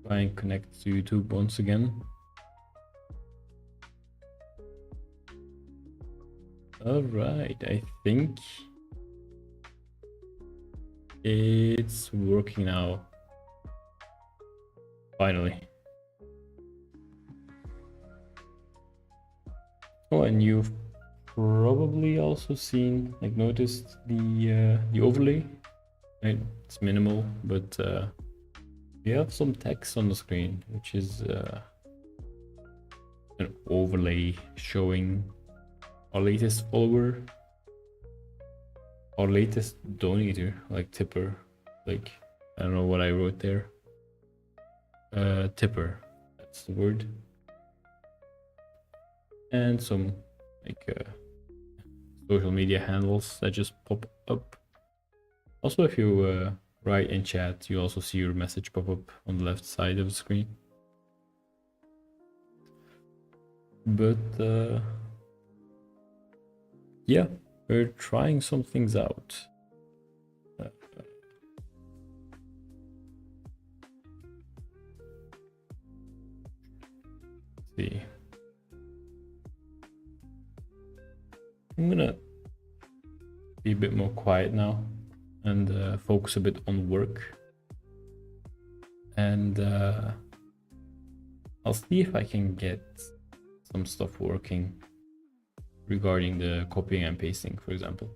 Try and connect to YouTube once again. All right, I think it's working now. Finally. Oh, and you've probably also seen, like, noticed the overlay. Right? It's minimal, but we have some text on the screen, which is an overlay showing our latest follower, our latest donator, like tipper. Like, I don't know what I wrote there. Tipper, that's the word. And some like social media handles that just pop up. Also, if you write in chat, you also see your message pop up on the left side of the screen. But yeah, we're trying some things out. See, I'm gonna be a bit more quiet now and focus a bit on work. And I'll see if I can get some stuff working regarding the copying and pasting, for example.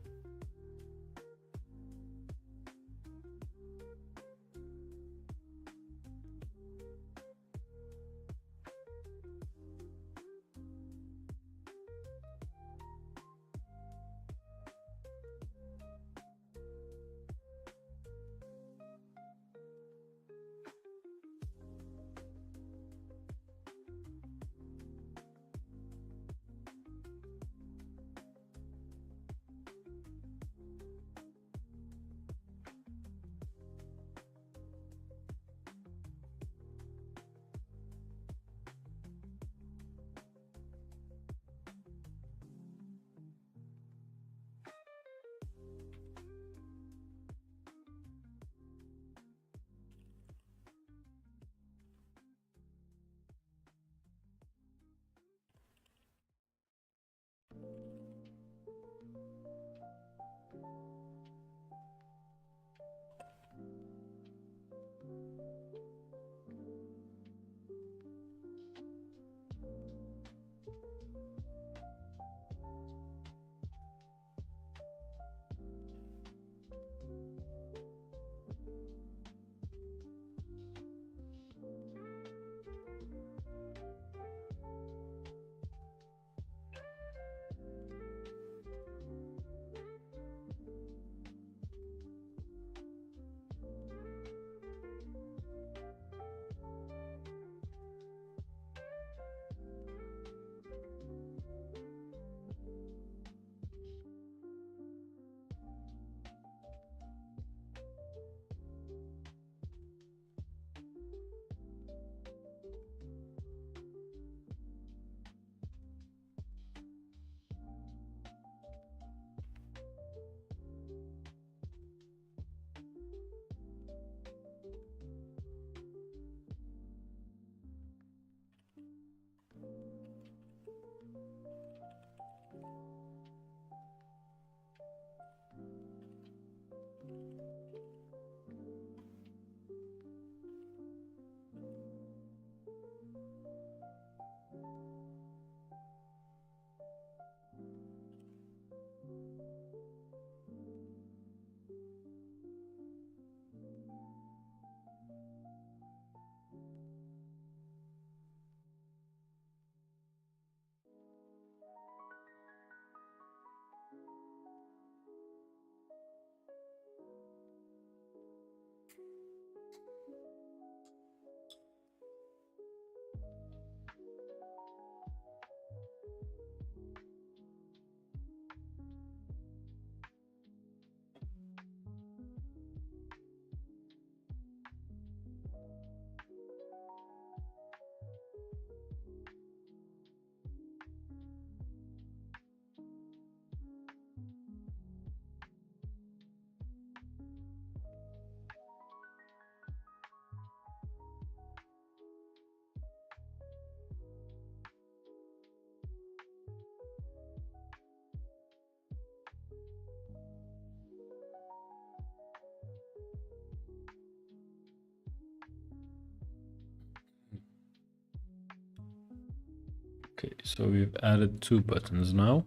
Okay, so we've added 2 buttons now.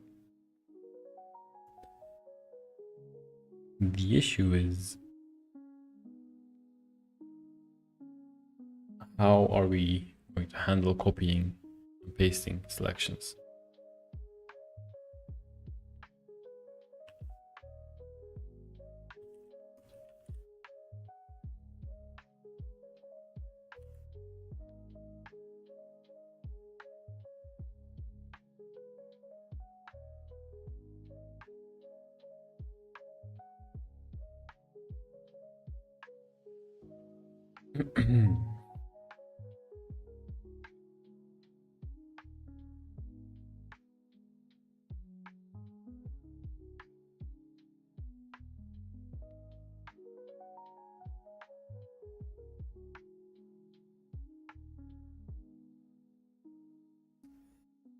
The issue is, how are we going to handle copying and pasting selections?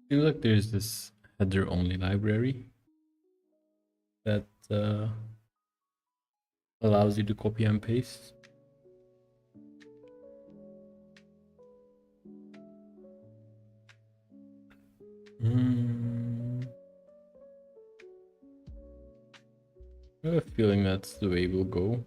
Seems like there's this header only library that allows you to copy and paste. I have a feeling that's the way we'll go.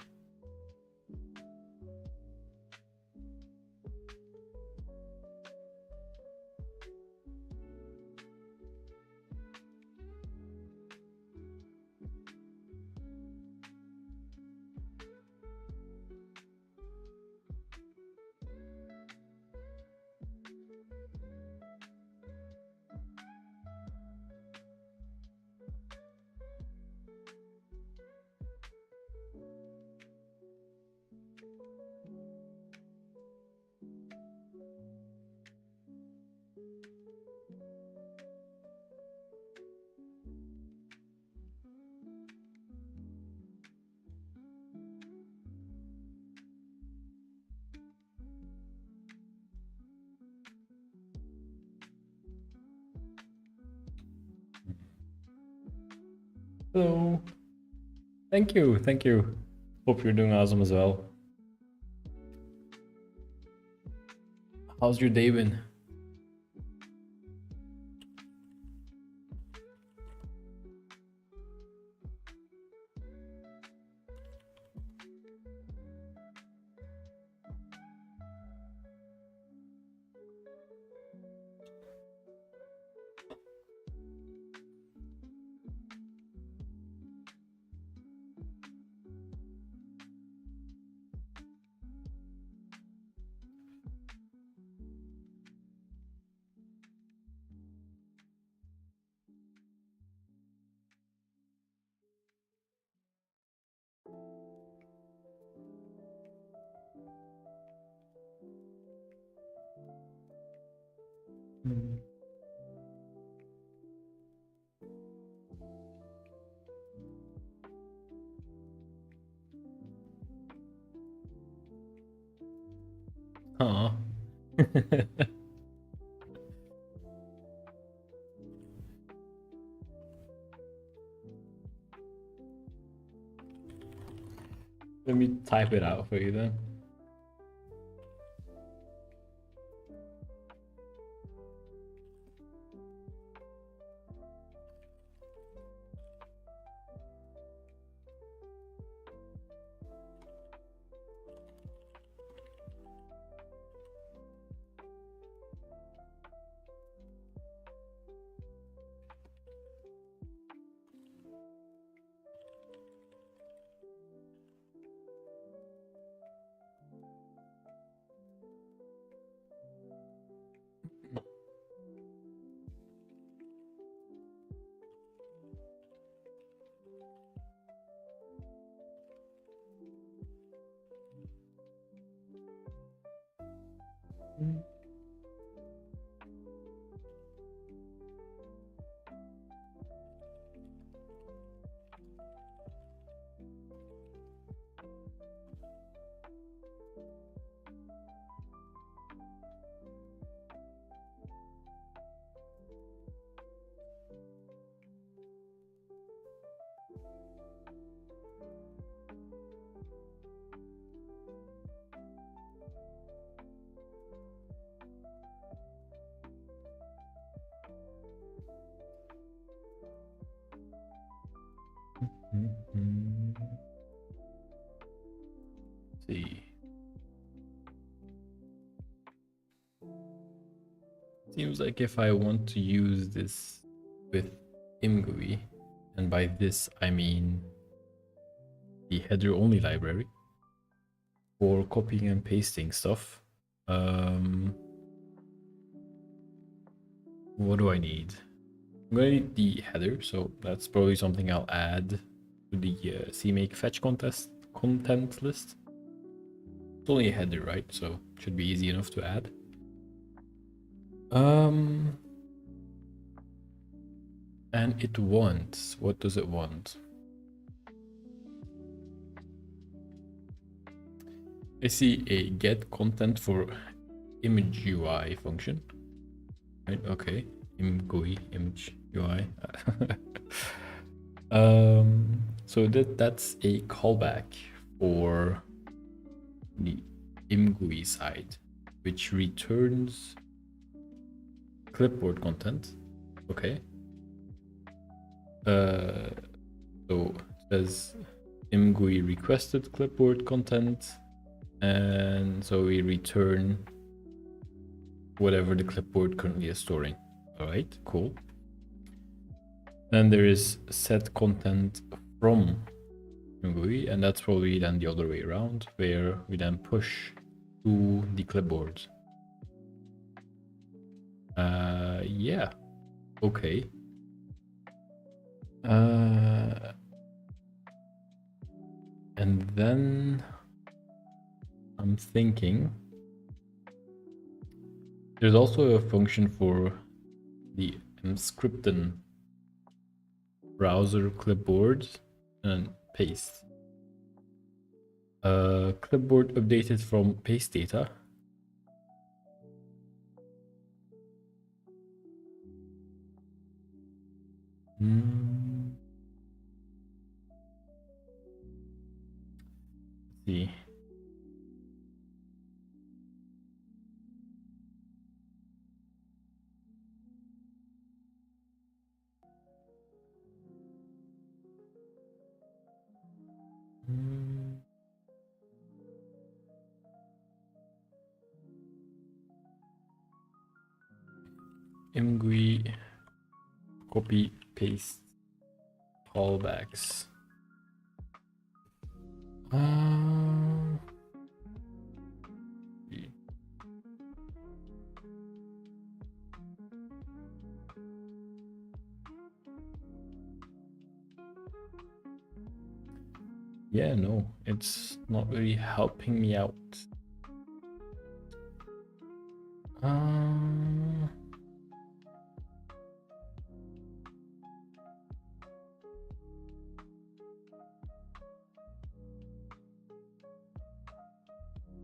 Hello. Thank you, thank you. Hope you're doing awesome as well. How's your day been? Aw. Let me type it out for you then. Seems like if I want to use this with ImGUI, and by this I mean the header only library for copying and pasting stuff, what do I need? I'm gonna need the header, so that's probably something I'll add to the CMake fetch contest content list. It's only a header, right? So it should be easy enough to add. And it wants, what does it want? I see a get content for image UI function. Right, okay. ImGUI, image UI. So that's a callback for the ImGUI side, which returns clipboard content. Okay. So it says ImGUI requested clipboard content, and so we return whatever the clipboard currently is storing. All right, cool. Then there is set content from ImGUI, and that's probably then the other way around, where we then push to the clipboard. Yeah, okay. And then I'm thinking there's also a function for the Emscripten browser clipboard and paste. Clipboard updated from paste data. Let's see. ImGUI copy paste callbacks. Yeah, no, it's not really helping me out.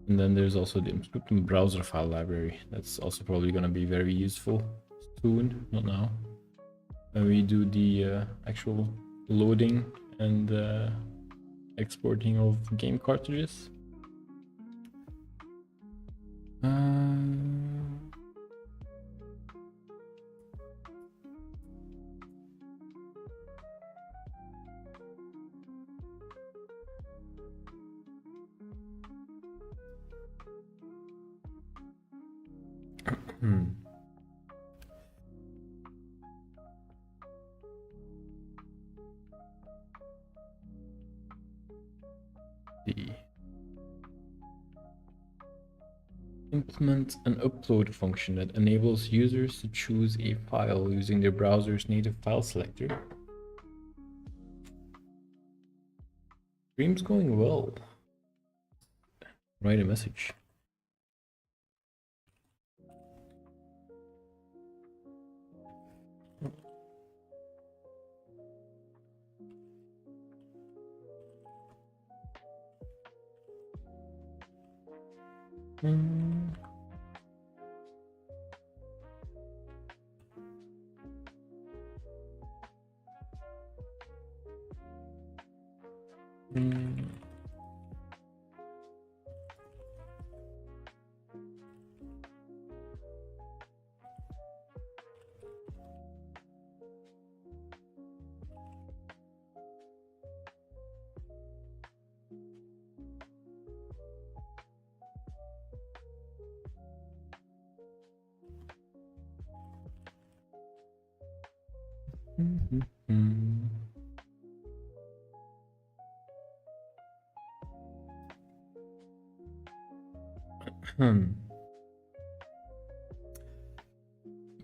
And then there's also the Emscripten browser file library. That's also probably going to be very useful soon, not now. When we do the actual loading and exporting of game cartridges. Implement an upload function that enables users to choose a file using their browser's native file selector. Stream's going well. Write a message.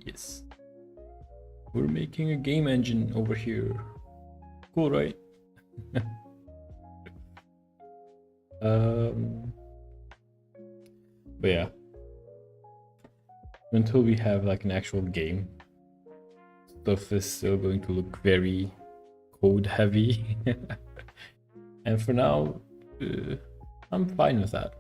Yes. We're making a game engine over here. Cool, right? But yeah. Until we have like an actual game, stuff is still going to look very code heavy. And for now, I'm fine with that.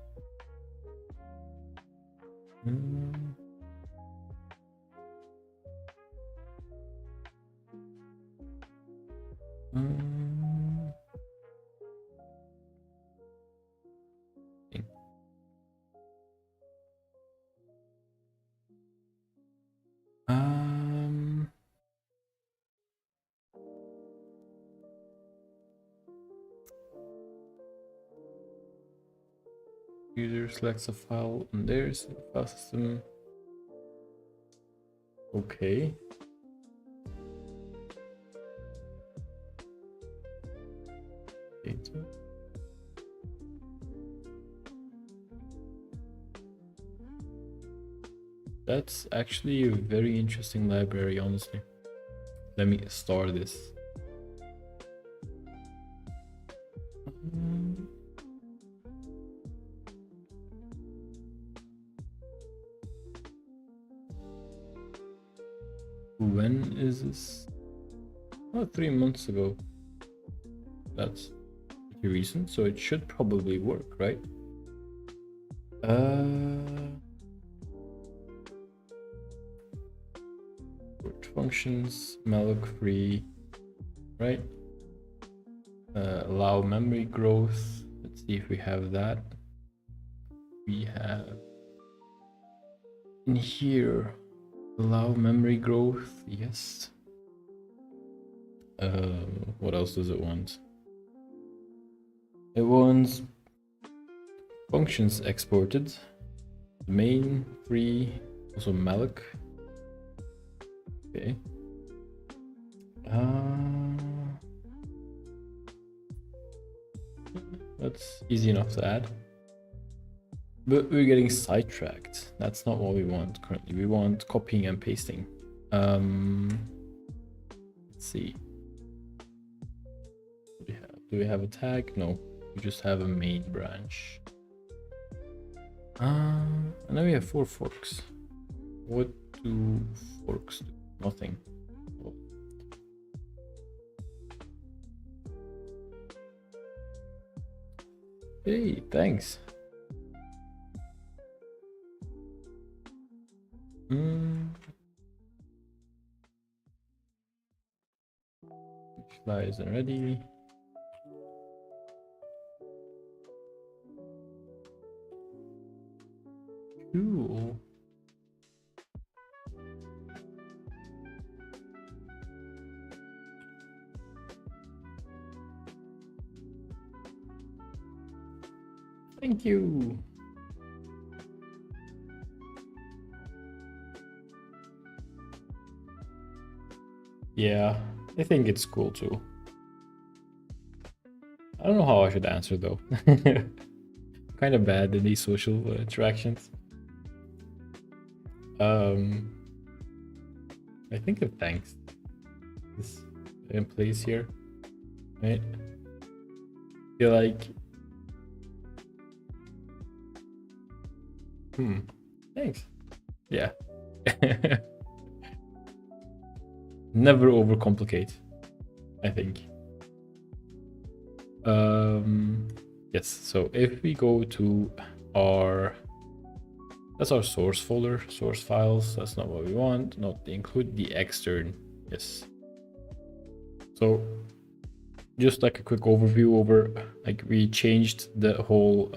User selects a file on their file system. Okay. Data. That's actually a very interesting library, honestly. Let me start this. When is this? Oh, 3 months ago. That's pretty recent, so it should probably work, right? Functions, malloc free, right? Allow memory growth. Let's see if we have that. We have in here allow memory growth. Yes. What else does it want? It wants functions exported, main free, also malloc. Okay. That's easy enough to add. But we're getting sidetracked. That's not what we want currently. We want copying and pasting. Let's see. What do we have? Do we have a tag? No, we just have a main branch. And then we have 4 forks. What do forks do? Nothing. Hey, thanks. Fly isn't ready. Cool. Thank you. Yeah, I think it's cool too. I don't know how I should answer though. Kind of bad in these social interactions. I think of thanks is in place here, right? Feel like, thanks. Yeah. Never overcomplicate, I think. Yes, so if we go to that's our source folder, source files. That's not what we want. Not include the extern. Yes. So just like a quick overview over, like we changed the whole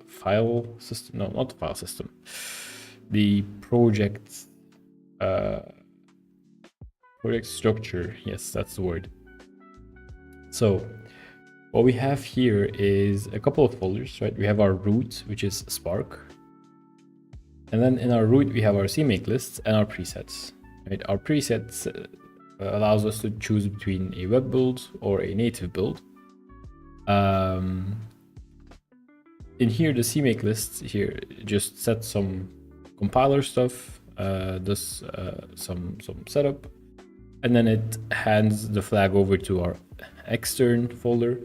file system. No, not the file system. The project structure. Yes, that's the word. So what we have here is a couple of folders, right? We have our root, which is Spark. And then in our root, we have our CMake lists and our presets, right? Our presets allows us to choose between a web build or a native build. In here, the CMake list here just sets some compiler stuff, does some setup, and then it hands the flag over to our extern folder.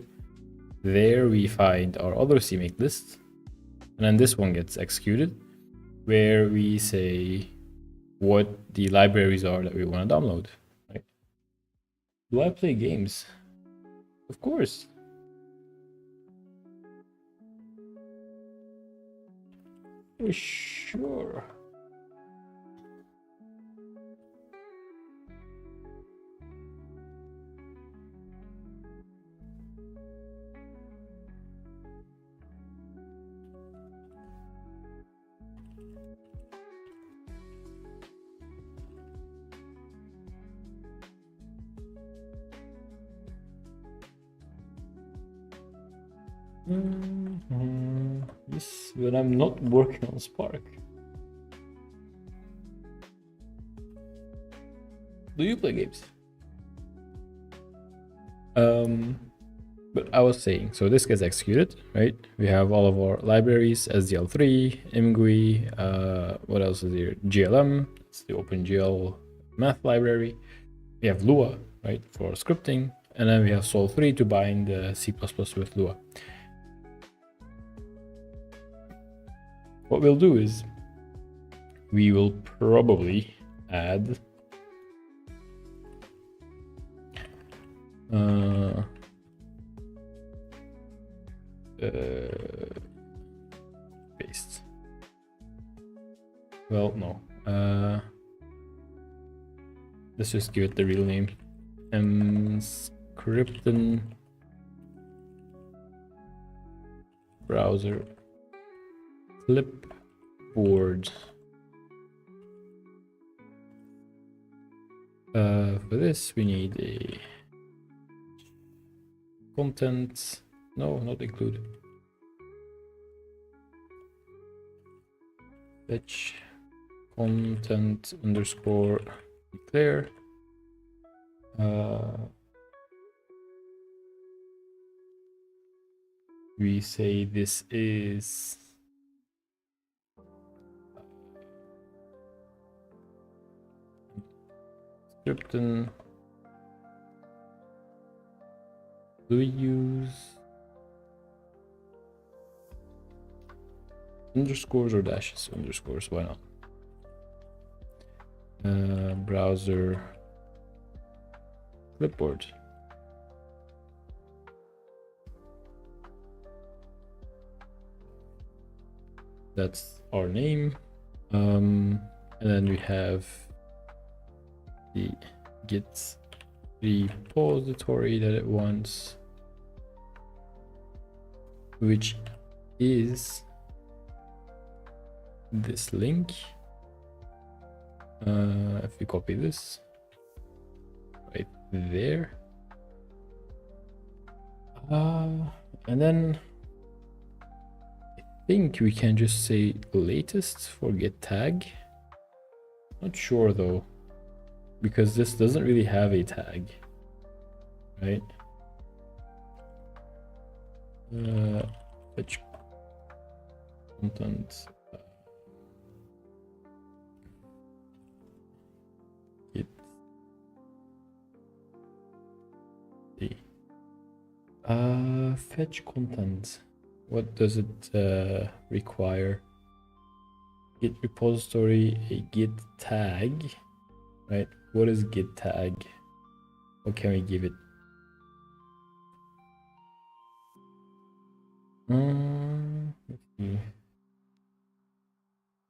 There we find our other CMake list, and then this one gets executed, where we say what the libraries are that we want to download. Right? Do I play games? Of course. For sure. Yes, but I'm not working on Spark. Do you play games? But I was saying, so this gets executed, right? We have all of our libraries, SDL3, ImGui, what else is here? GLM, it's the OpenGL math library. We have Lua, right, for scripting, and then we have Sol3 to bind C++ with Lua. What we'll do is we will probably add paste. Well, no. Let's just give it the real name. Mscripten browser clipboard. For this, we need a content. No, not included. Fetch content underscore declare. We say this is Scripten. Do we use underscores or dashes? Underscores, why not? Browser clipboard. That's our name. And then we have the Git repository that it wants, which is this link. If we copy this right there, and then I think we can just say latest for git tag. Not sure though, because this doesn't really have a tag, right? Fetch content. Git. Fetch content. What does it require? Git repository, a git tag, right? What is git tag? What can we give it? Let's see.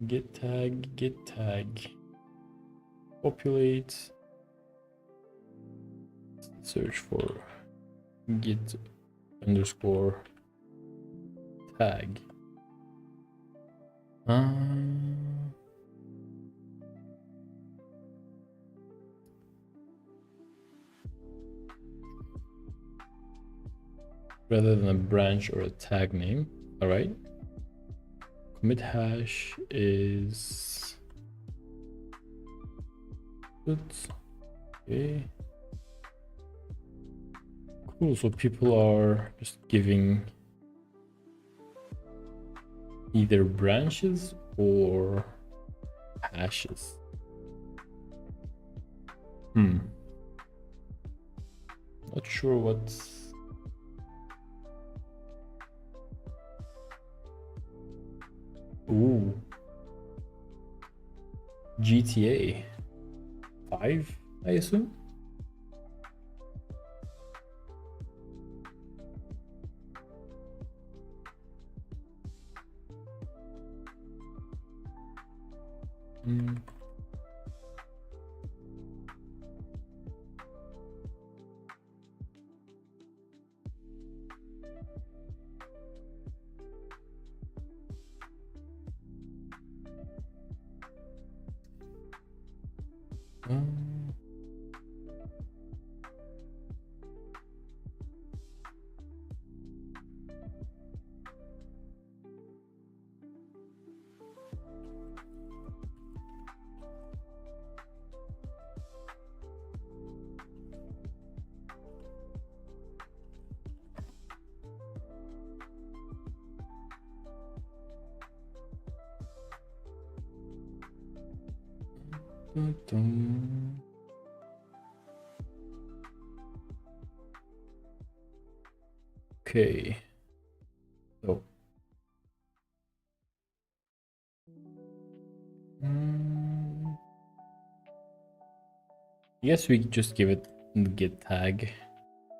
Git tag. Populate. Search for git underscore tag. Rather than a branch or a tag name. All right. Commit hash is oops. Okay. Cool, so people are just giving either branches or hashes. Not sure what's... Ooh. GTA 5, I assume? Okay. So. I guess we just give it git tag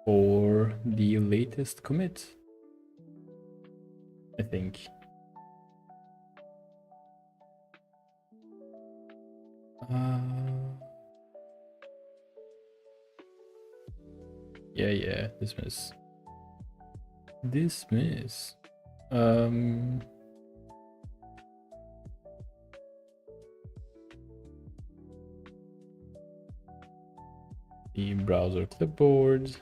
for the latest commit. I think. Yeah, dismiss. Dismiss. The browser clipboard.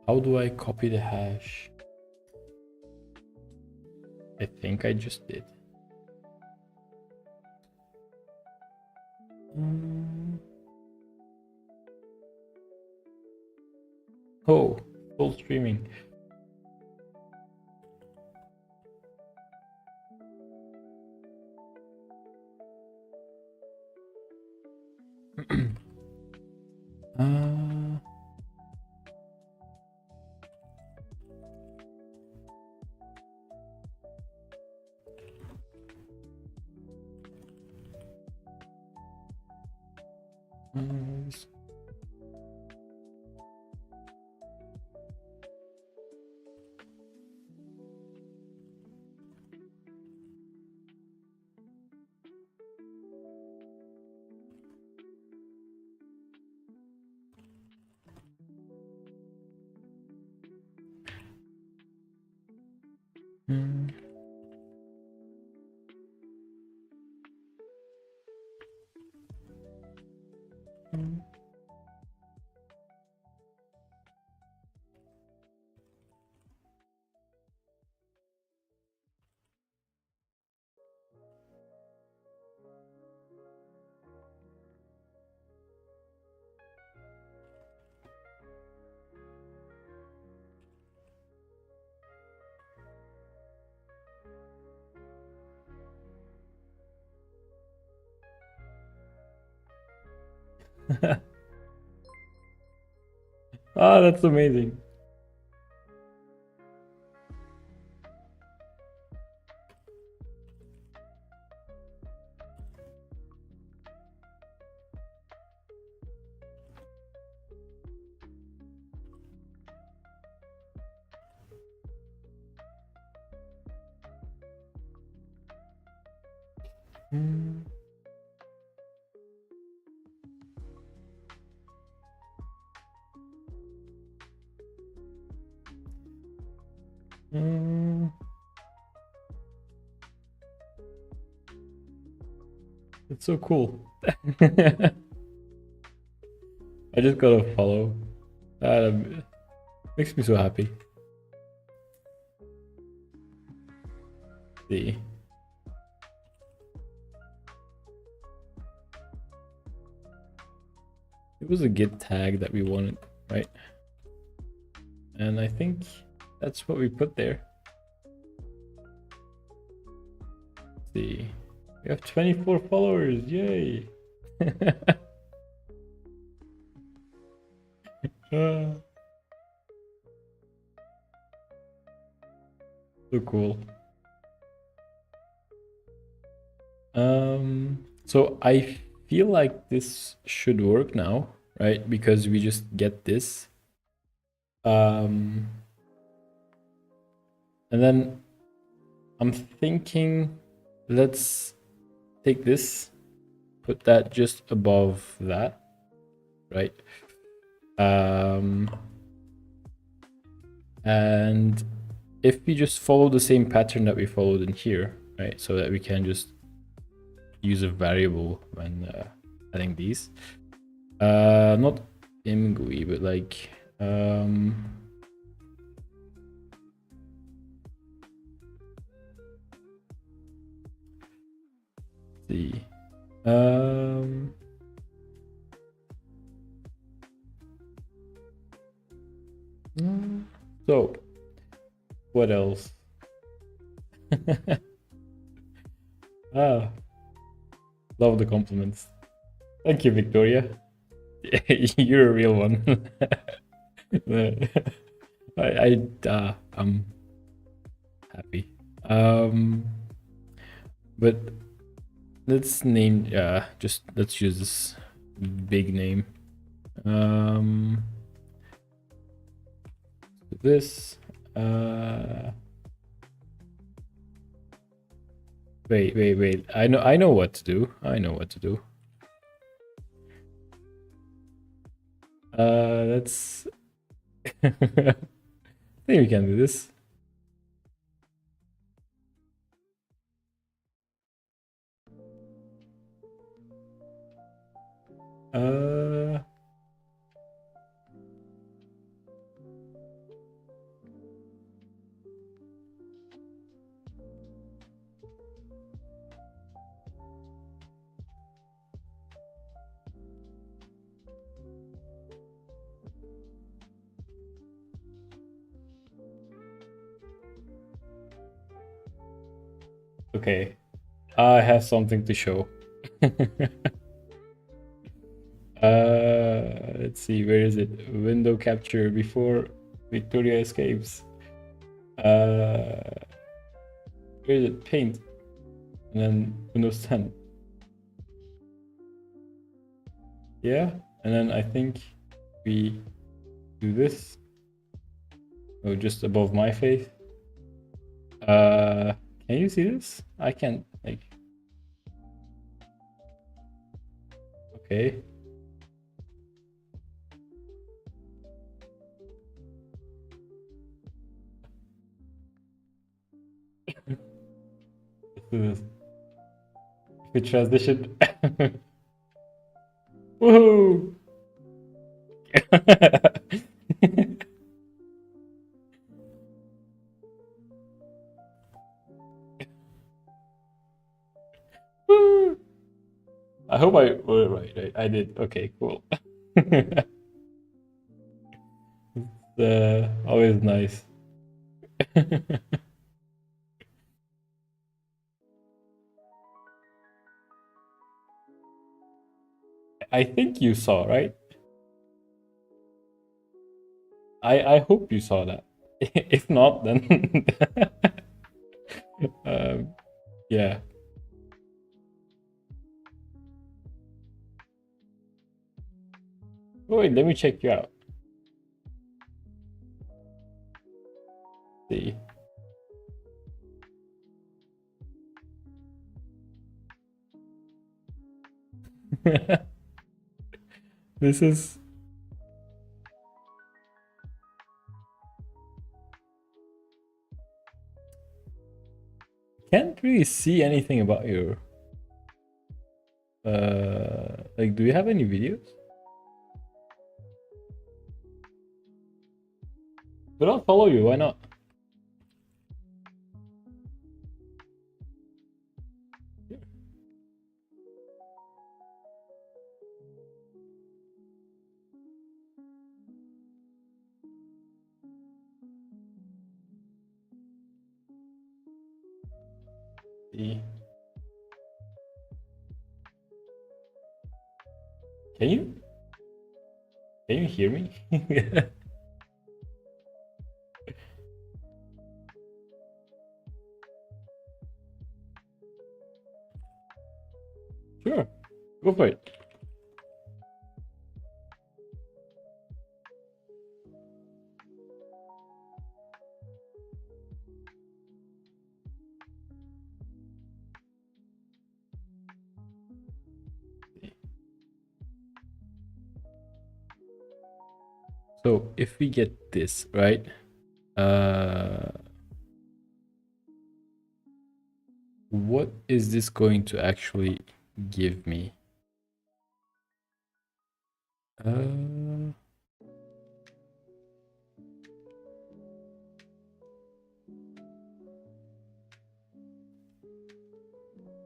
How do I copy the hash? I think I just did. Oh, full streaming. Ah, that's amazing. It's so cool. I just got a follow. That makes me so happy. See. it was a git tag that we wanted, right? And I think that's what we put there. Let's see, we have 24 followers, yay. So cool. So I feel like this should work now, right? Because we just get this. And then I'm thinking, let's take this, put that just above that, right? And if we just follow the same pattern that we followed in here, right? So that we can just use a variable when adding these. Not imgui, but like see. So what else? Ah, love the compliments. Thank you, Victoria. You're a real one. I'm happy. But let's name, just let's use this big name. This, wait. I know what to do. I know what to do. Let's. I think we can do this. Okay, I have something to show. Let's see, where is it? Window capture before Victoria escapes. Where is it? Paint. And then Windows 10. Yeah, and then I think we do this. Oh, just above my face. Can you see this? I can't, like. Okay. Let's do this. If we transition. Woohoo! I hope I right. I did. Okay, cool. Always nice. I think you saw, right? I hope you saw that. If not, then yeah. Oh, wait, let me check you out. See. This is can't really see anything about your like do you have any videos? But I'll follow you, why not? see. Can you hear me? Sure, go for it. So if we get this, right? What is this going to actually give me? I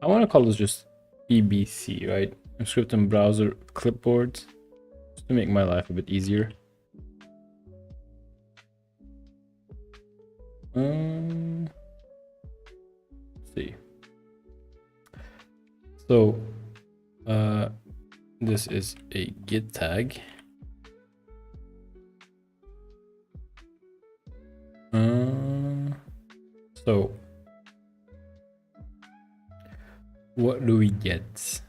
want to call this just EBC, right? Script and browser clipboard, just to make my life a bit easier. Let's see. So, this is a git tag. So, what do we get?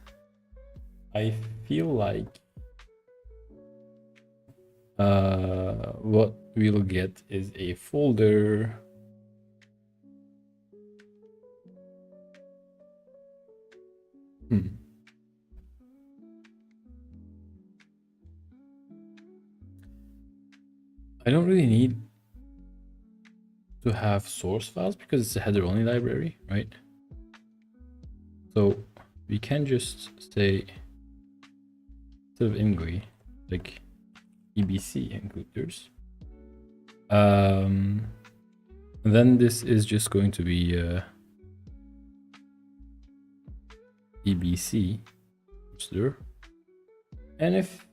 I feel like what we'll get is a folder. I don't really need to have source files because it's a header only library, right? So we can just say instead of ingui, like EBC includers. Then this is just going to be EBC there. And if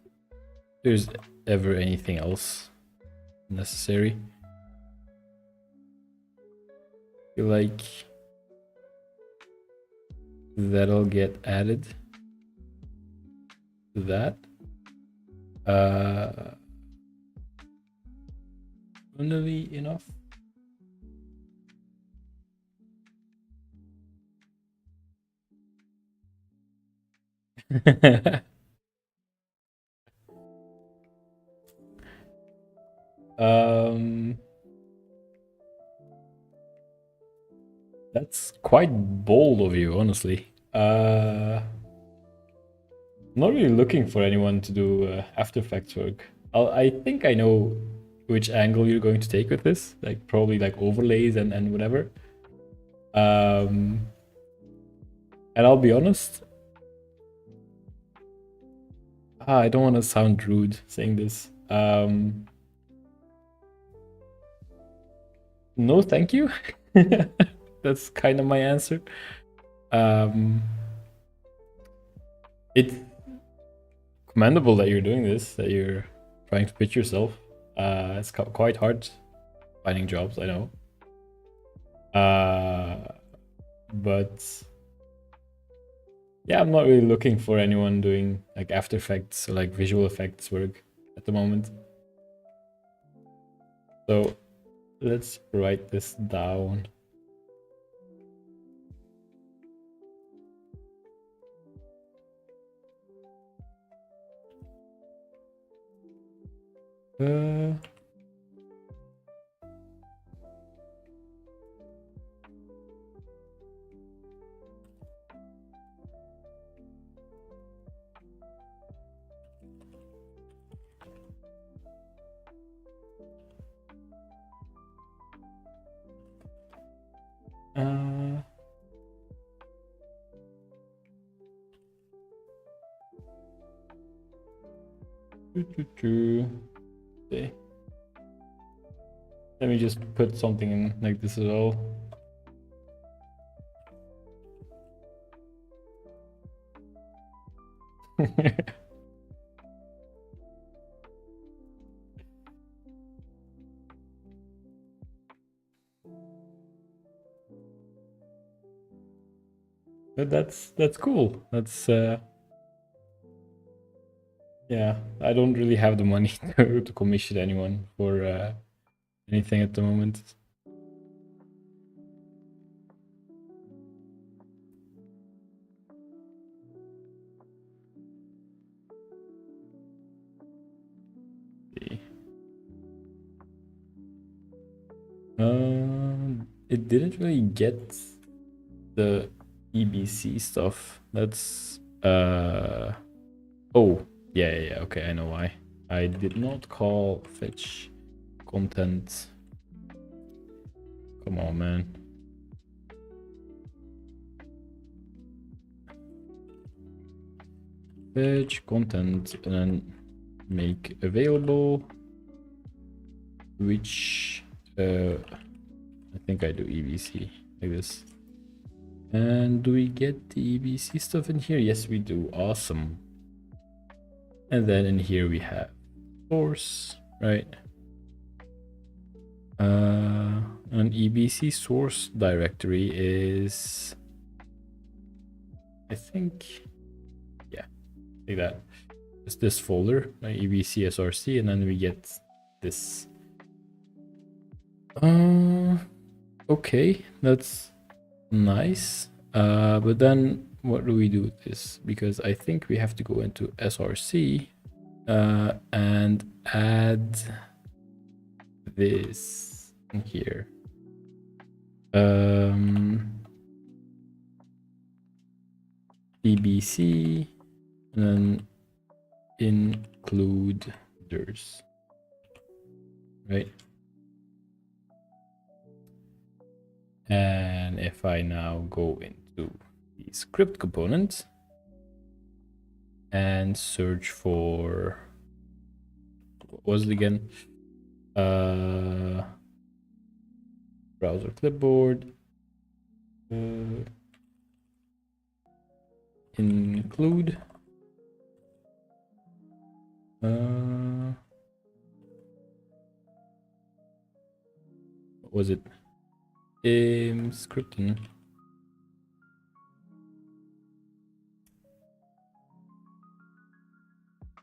there's ever anything else necessary, feel like that'll get added to that. Funnily enough. That's quite bold of you, honestly. I'm not really looking for anyone to do After Effects work. I think I know which angle you're going to take with this, like probably like overlays and whatever. And I'll be honest, I don't want to sound rude saying this. No, thank you. That's kind of my answer. It's commendable that you're doing this, that you're trying to pitch yourself. It's quite hard finding jobs, I know. But yeah, I'm not really looking for anyone doing like After Effects or like visual effects work at the moment. So let's write this down. Okay. Let me just put something in like this as well. But that's cool. That's yeah. I don't really have the money to commission anyone for anything at the moment. See. It didn't really get the EBC stuff. That's oh yeah, okay, I know why. I did not call fetch content. Come on, man. Fetch content and then make available, which I think I do EBC like this. And do we get the EBC stuff in here? Yes, we do. Awesome. And then in here we have source, right? An EBC source directory is, I think, yeah, like that. It's this folder, EBC SRC, and then we get this. Okay, that's nice. But then what do we do with this? Because I think we have to go into SRC and add this in here. EBC and then includers, right? And if I now go into the script component and search for, what was it again? Browser clipboard, include, what was it? Scripting.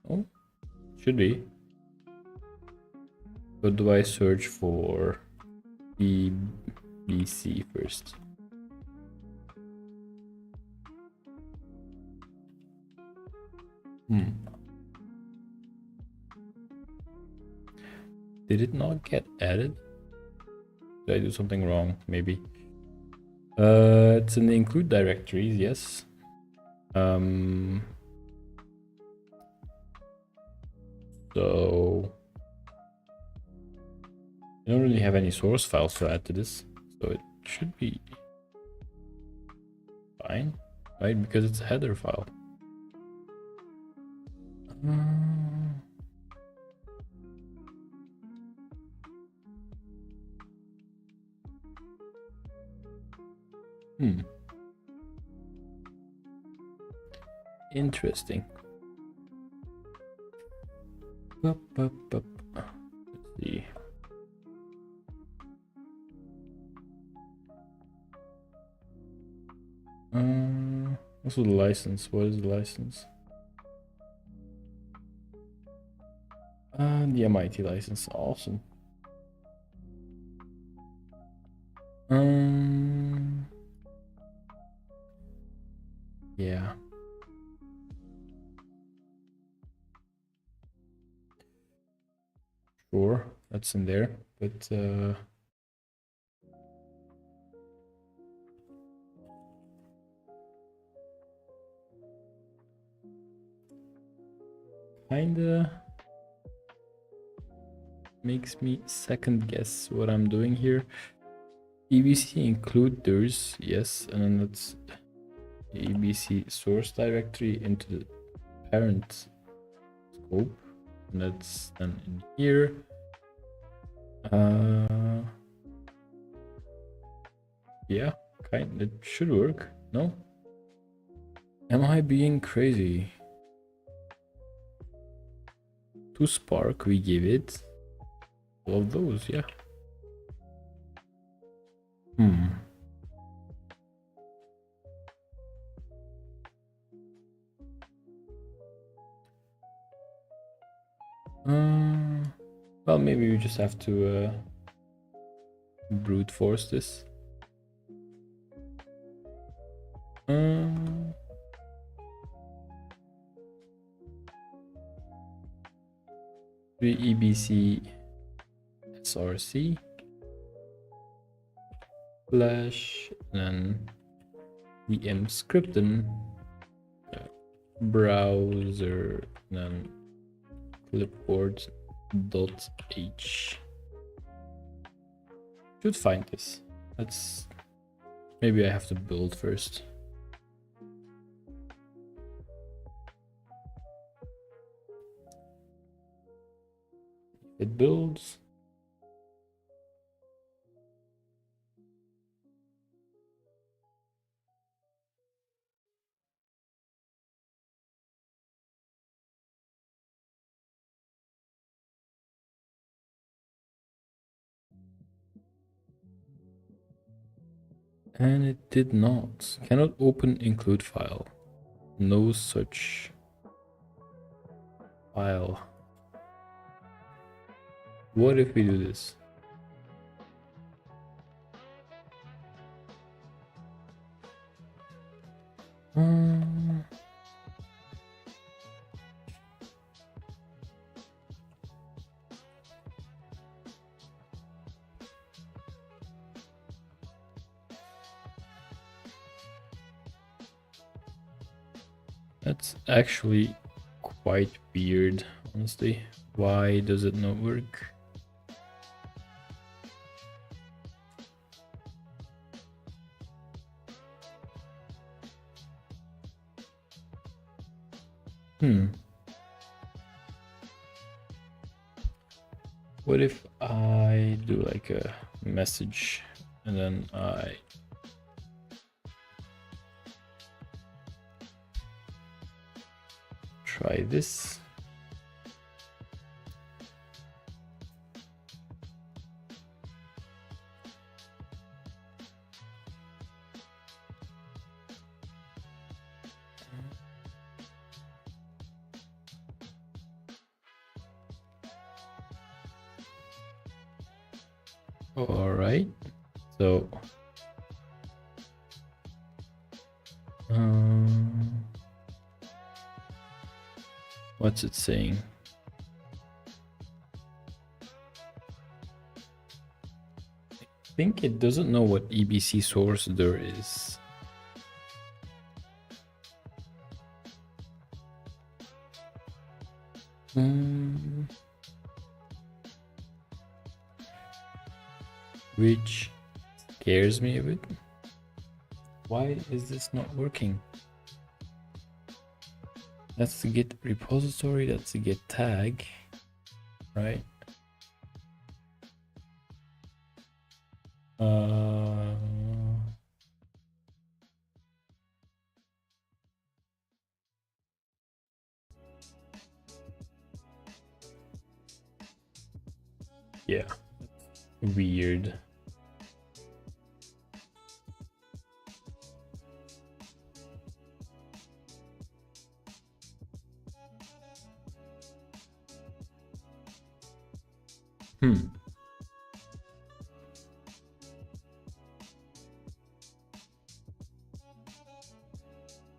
Oh, should be. What do I search for? EBC first. Did it not get added? Did I do something wrong? Maybe. It's in the include directories, yes. So I don't really have any source files to add to this, so it should be fine, right? Because it's a header file. Interesting. Let's see. Also the license. What is the license? The MIT license. Awesome. Yeah. Sure, that's in there, but kinda makes me second guess what I'm doing here. EBC includers, yes, and then that's the EBC source directory into the parent scope, and that's then in here. Yeah, it should work. No? Am I being crazy? To Spark, we give it all of those, yeah. Well, maybe we just have to brute force this. EBC src flash, and then vm scripten browser, and then clipboard.h. Should find this. Let's maybe I have to build first. It builds. And it did not. Cannot open include file. No such file. What if we do this? That's actually quite weird, honestly. Why does it not work? What if I do like a message and then I try this? All right, so what's it saying? I think it doesn't know what EBC source there is. Which scares me a bit. Why is this not working? That's the git repository, that's the git tag, right? Yeah, weird.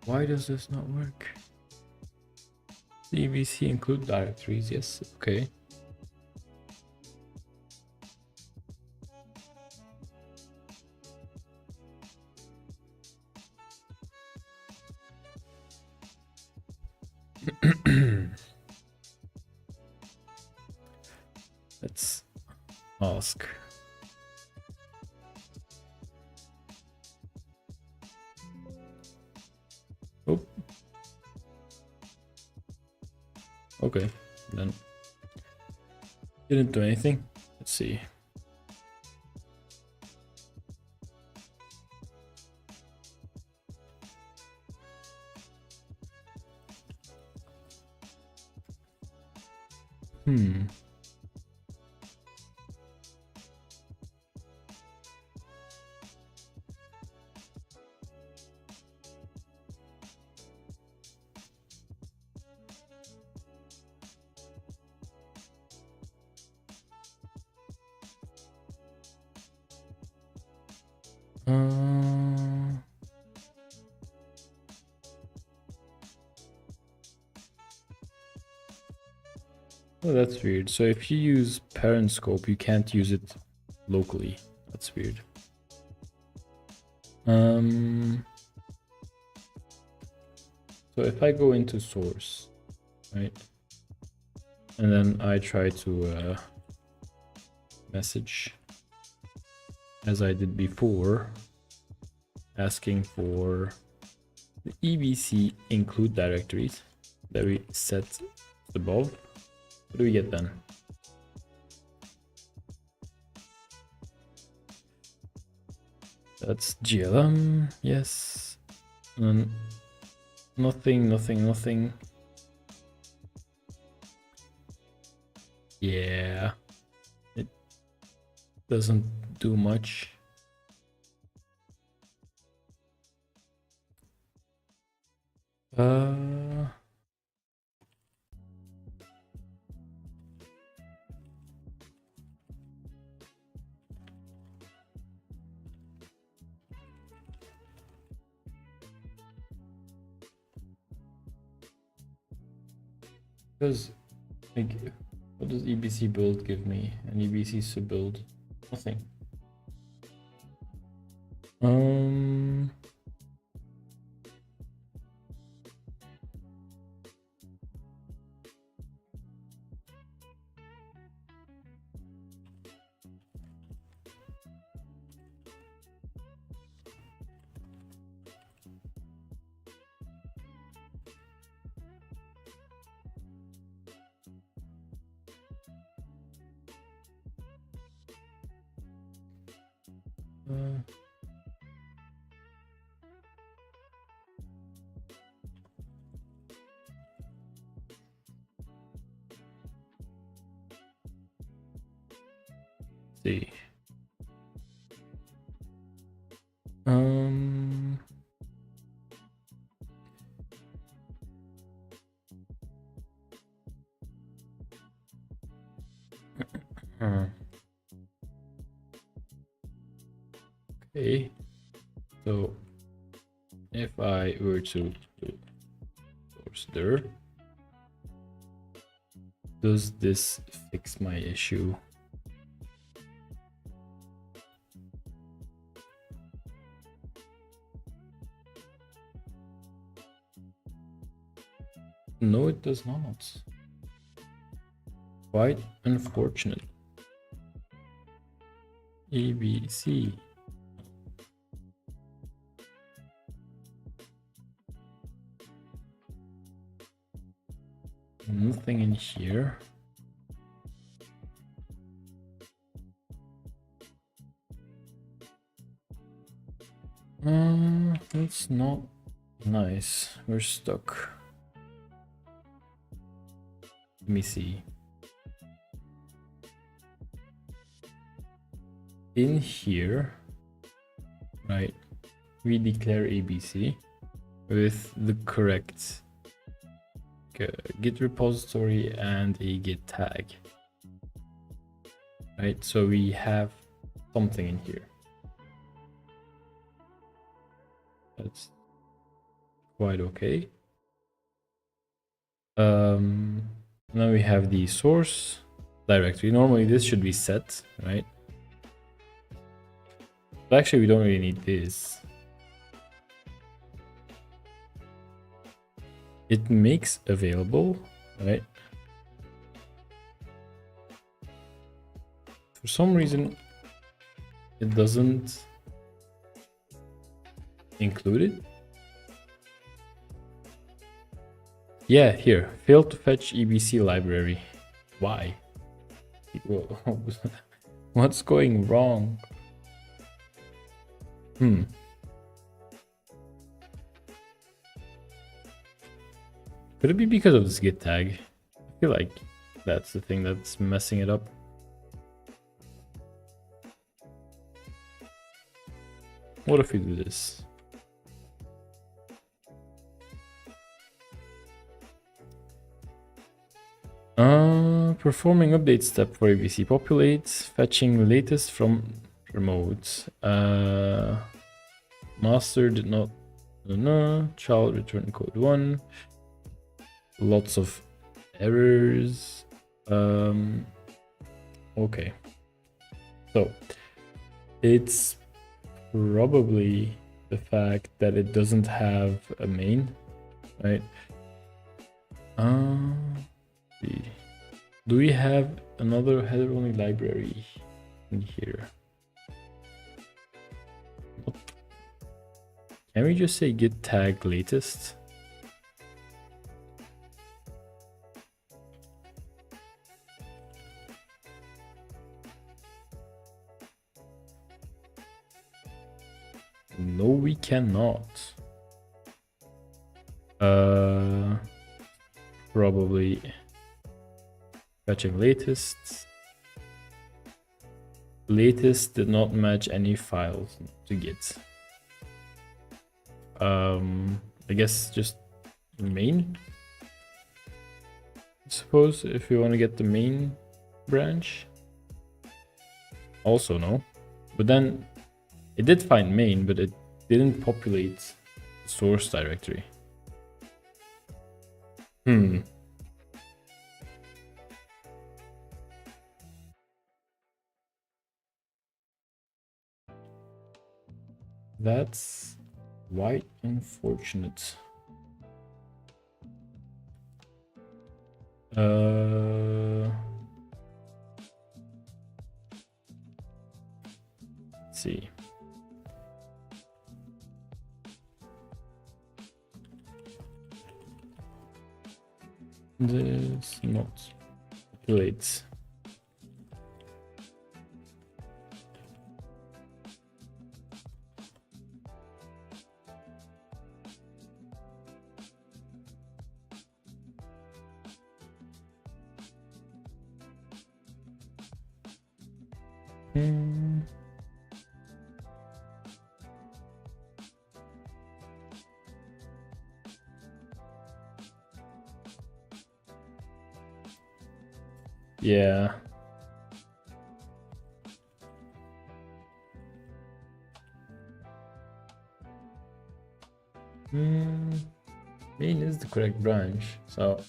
Why does this not work? EBC include directories, yes, okay. Let's ask. Oh. Okay, then didn't do anything. Let's see. Oh, that's weird. So if you use parent scope, you can't use it locally. That's weird. So if I go into source, right, and then I try to message as I did before, asking for the EBC include directories that we set above, what do we get then? That's GLM, yes. And then nothing. Yeah, it doesn't do much. Because, like, what does EBC build give me? And EBC sub build? Nothing. See. Okay, so if I were to source there, does this fix my issue? No, it does not. Quite unfortunate. EBC. Nothing in here. That's not nice. We're stuck. Let me see. In here, right, we declare ABC with the correct Git repository and a Git tag. Right, so we have something in here. That's quite okay. Now we have the source directory. Normally this should be set, right? But actually we don't really need this. It makes available, right? For some reason, it doesn't include it. Yeah, here, failed to fetch EBC library. Why? What's going wrong? Could it be because of this Git tag? I feel like that's the thing that's messing it up. What if we do this? Performing update step for ABC populate, fetching latest from remote. Master did not. No, child return code 1. Lots of errors. Okay. So it's probably the fact that it doesn't have a main, right? See. Do we have another header only library in here? Can we just say git tag latest? No, we cannot. Probably fetching latest. Latest did not match any files to git. I guess just main. I suppose if you want to get the main branch. Also no, but then it did find main, but it didn't populate the source directory. That's quite unfortunate. Let's see. This not populates. Yeah. Main is the correct branch, so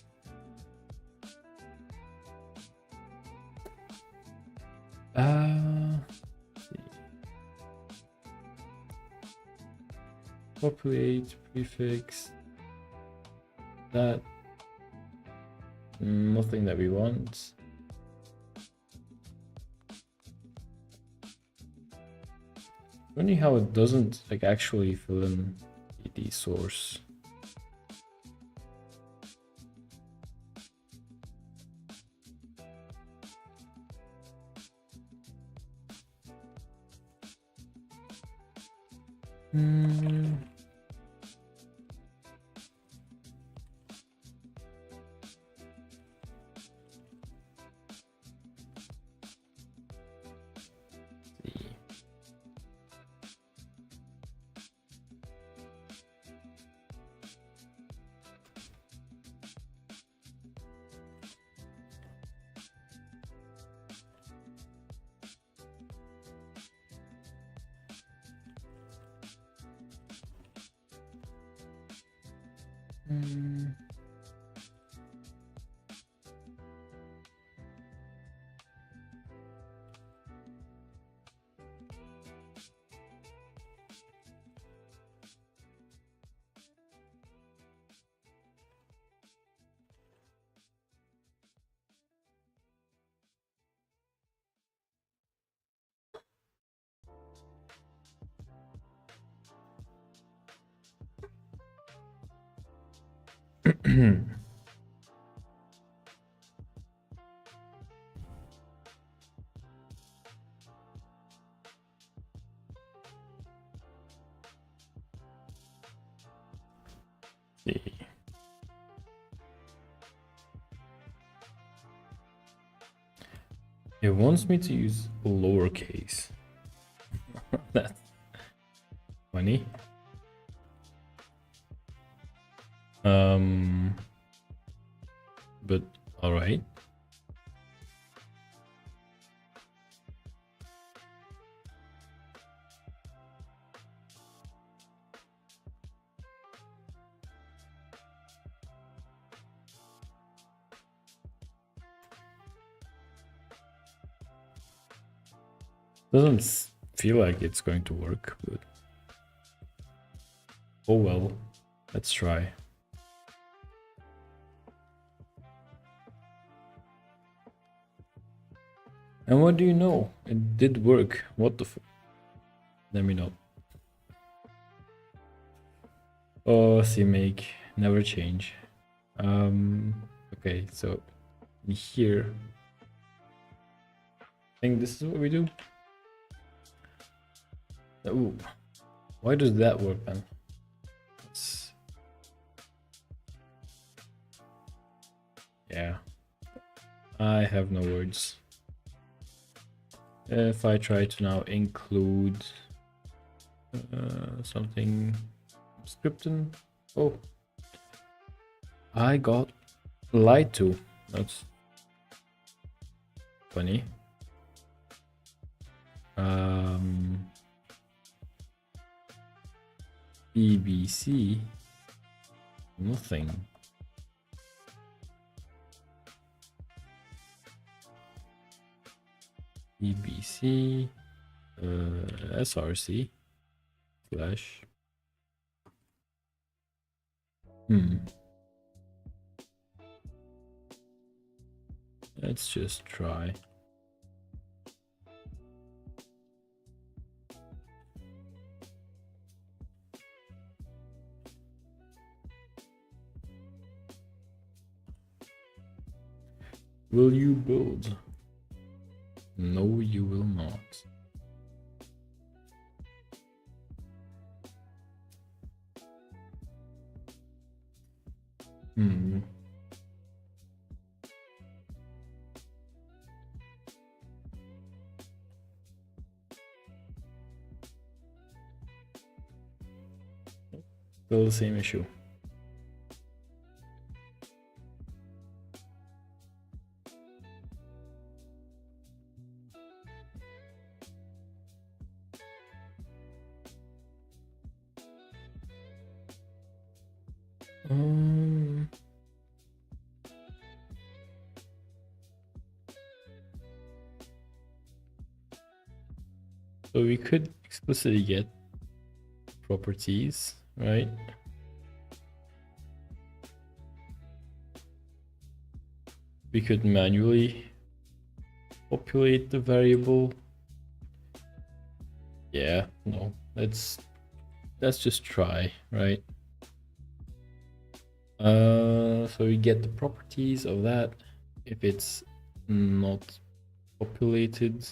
populate prefix that nothing that we want. Funny how it doesn't like actually fill in the source. It wants me to use lowercase. That's funny. But all right. Doesn't feel like it's going to work, but oh well. Let's try. And what do you know? It did work. What the f... Let me know. Oh, CMake. Never change. Okay, so here. I think this is what we do. Ooh. Why does that work then? Yeah. I have no words. If I try to now include something scripting. Oh, I got lied to. That's funny. EBC, nothing. EBC, SRC, slash. Let's just try. Will you build? No, you will not. Still the same issue. So we could explicitly get properties, right? We could manually populate the variable. Yeah, no, let's just try, right? So we get the properties of that. If it's not populated,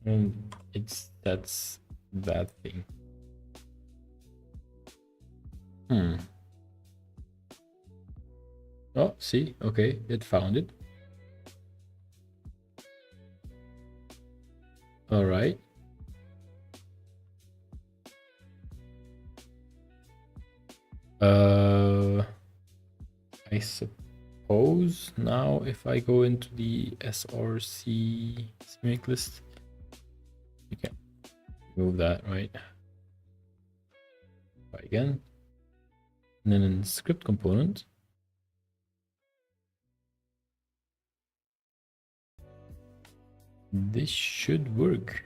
and that's that thing. Oh, see, okay, it found it. All right. I suppose now if I go into the SRC CMake list, you can move that, right? Try again. And then in script component, this should work.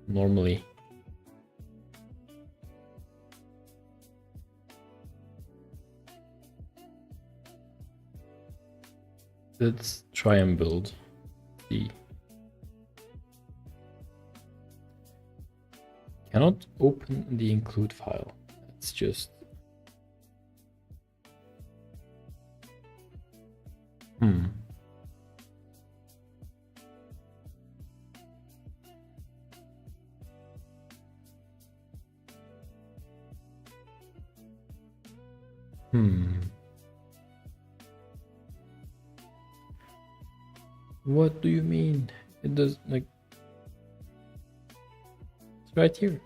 Normally. Let's try and build. See. Cannot open the include file. That's just What do you mean? It does, like, it's right here.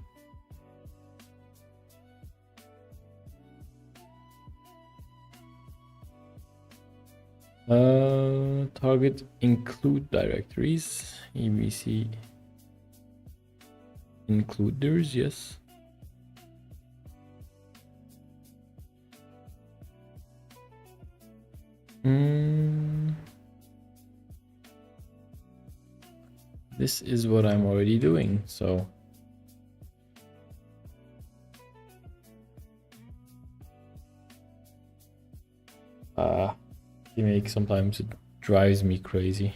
Target include directories, EBC includers, yes. This is what I'm already doing, so Gmake sometimes it drives me crazy.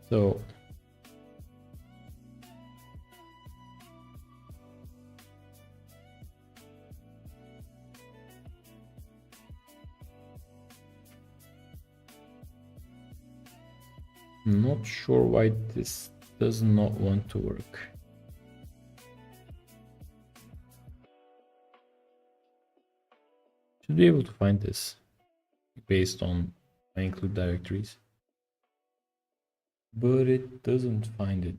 So I'm not sure why this does not want to work. Should be able to find this based on my include directories, but it doesn't find it.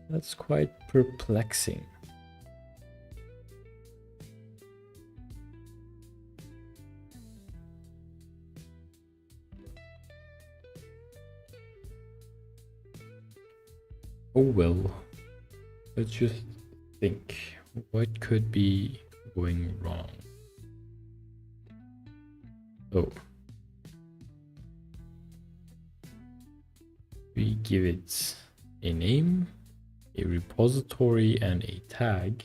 That's quite perplexing. Oh well, let's just think. What could be going wrong? Oh. We give it a name, a repository, and a tag.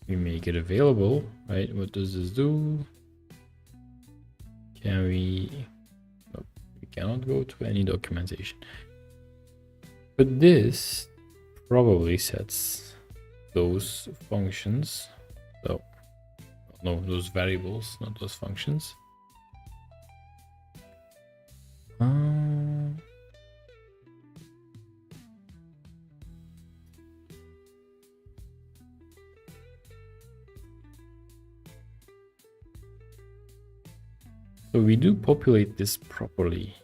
We make it available, right? What does this do? Can we... No, we cannot go to any documentation. But this probably sets those functions. So, no, those variables, not those functions. So we do populate this properly,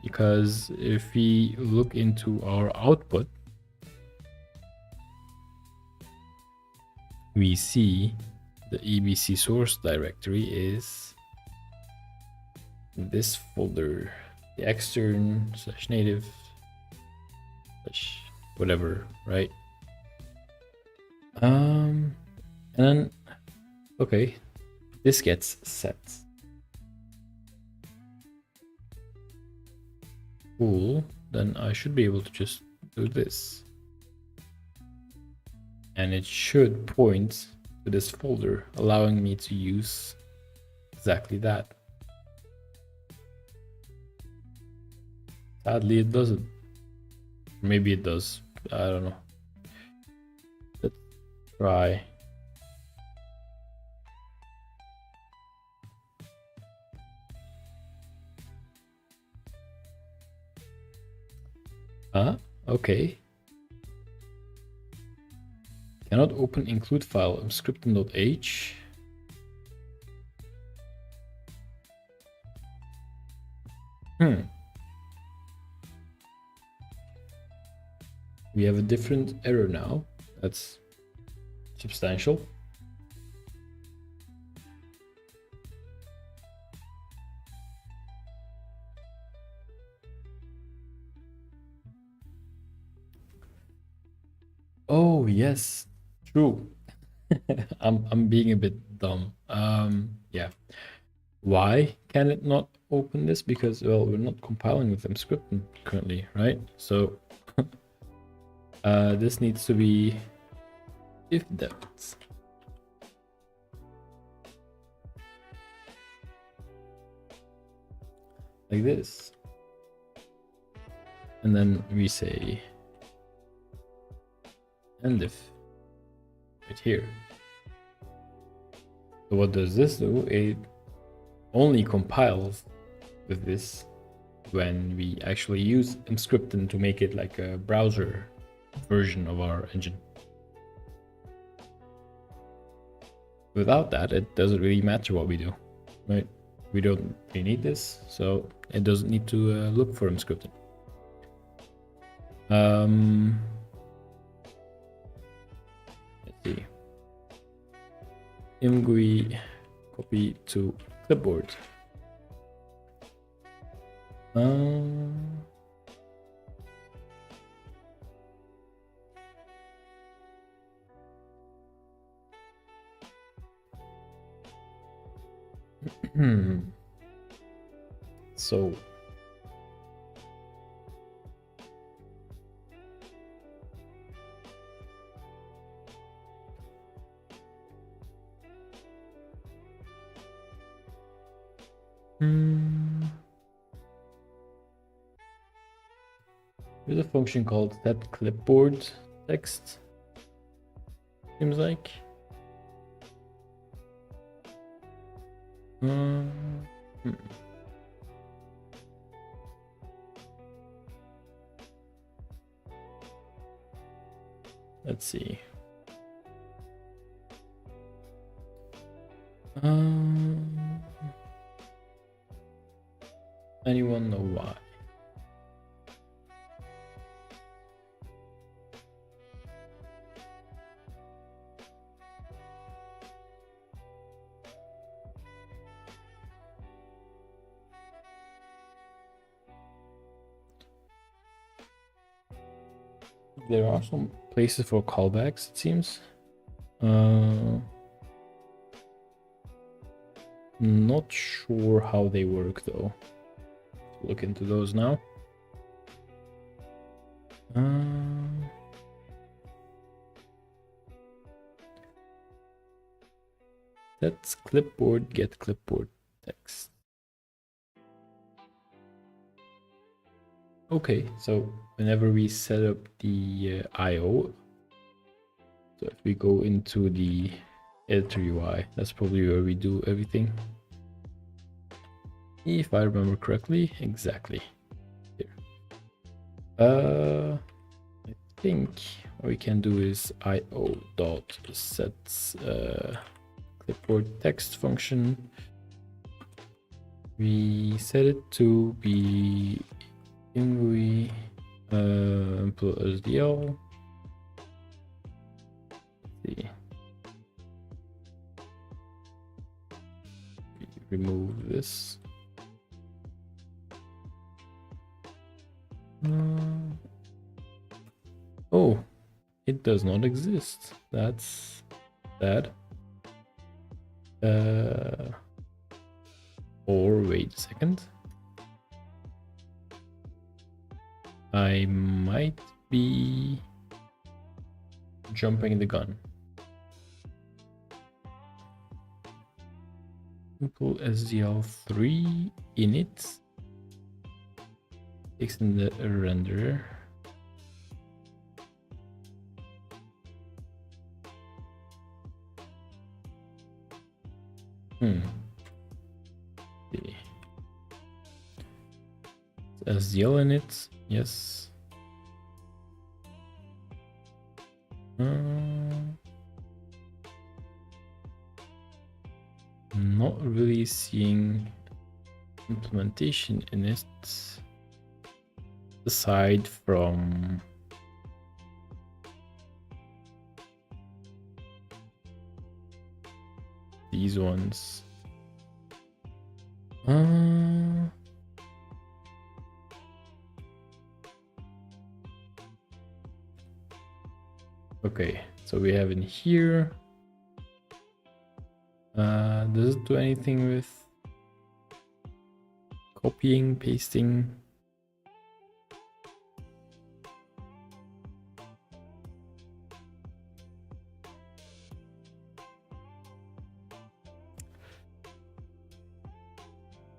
because if we look into our output, we see the EBC source directory is this folder, the extern / native / whatever, right? And then, okay, this gets set. Cool, then I should be able to just do this. And it should point to this folder, allowing me to use exactly that. Sadly, it doesn't. Maybe it does. I don't know. Let's try. Okay. Cannot open include file mscripten.h. We have a different error now. That's substantial. Oh yes, true. I'm being a bit dumb. Yeah. Why can it not open this? Because, well, we're not compiling with mscripten currently, right? So this needs to be if that. Like this. And then we say and if right here. So what does this do? It only compiles with this when we actually use mscripten to make it like a browser version of our engine. Without that, it doesn't really matter what we do, right? we don't really need this, so it doesn't need to look for unscripted. Let's see. Imgui copy to clipboard. So there's a function called set clipboard text. Seems like. Let's see. Anyone know why? There are some places for callbacks, it seems. Not sure how they work though. Look into those now. That's clipboard get clipboard text. Okay, so whenever we set up the IO, so if we go into the editor UI, that's probably where we do everything. If I remember correctly, exactly here. I think what we can do is io.sets clipboard text function. We set it to be Imgui SDL. Let's see. Remove this. Oh, it does not exist. That's bad. Or wait a second. I might be jumping the gun. Simple SDL3 init. Takes in the renderer. See. SDL in it, yes. Not really seeing implementation in it aside from these ones. Okay, so we have in here. Does it do anything with copying, pasting?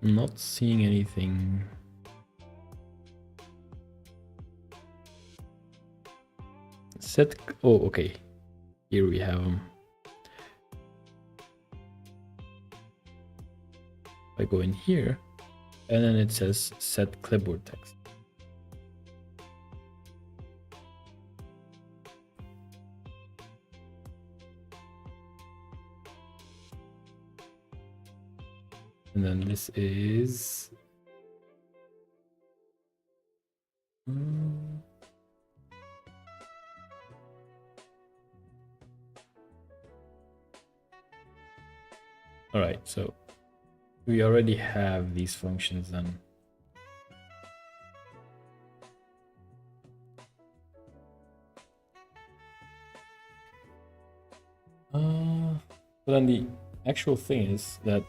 I'm not seeing anything. Set, oh, okay. Here we have them. I go in here, and then it says set clipboard text. And then this is all right, so we already have these functions then. But then the actual thing is that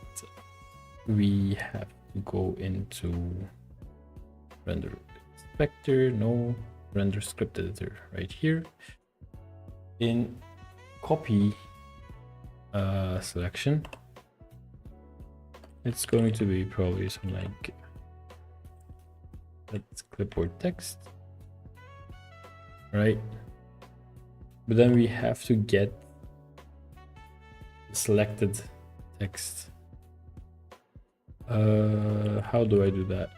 we have to go into render inspector, no, render script editor right here. In copy selection, it's going to be probably something like that's clipboard text, right? But then we have to get selected text. How do I do that?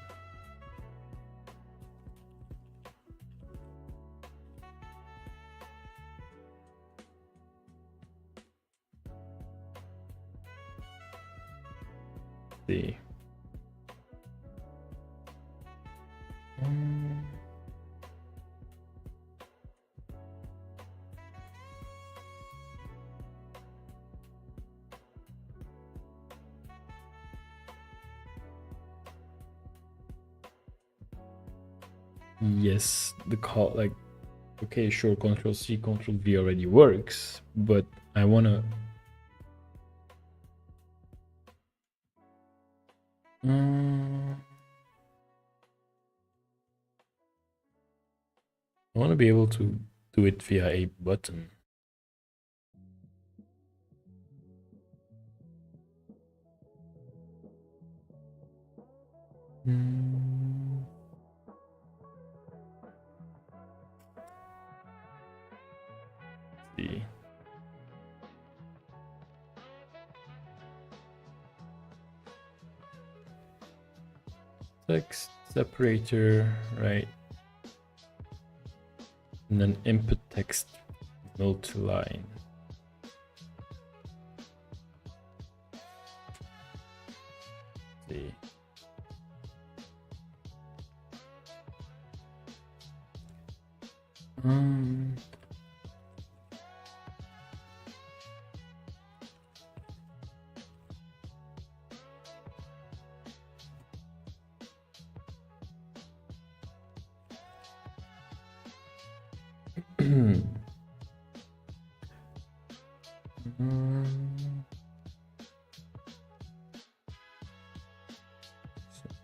See. Yes, the call, like, okay, sure, Control C, Control V already works, but I wanna be able to do it via a button. See. Text separator, right? And then input text multi-line. See.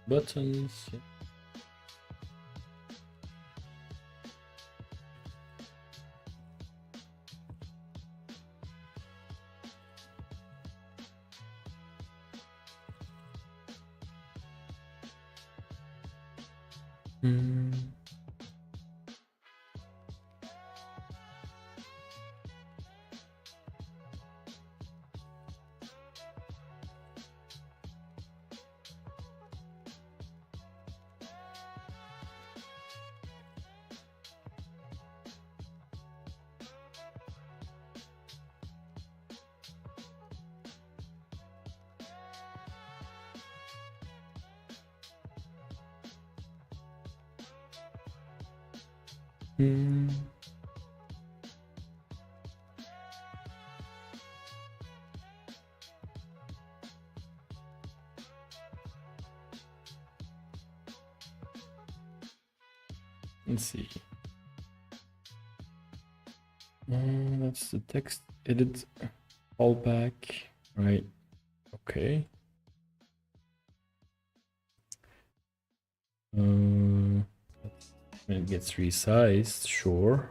Buttons. Yeah. Let's see. That's the text edit fallback, right? Okay. When it gets resized, sure.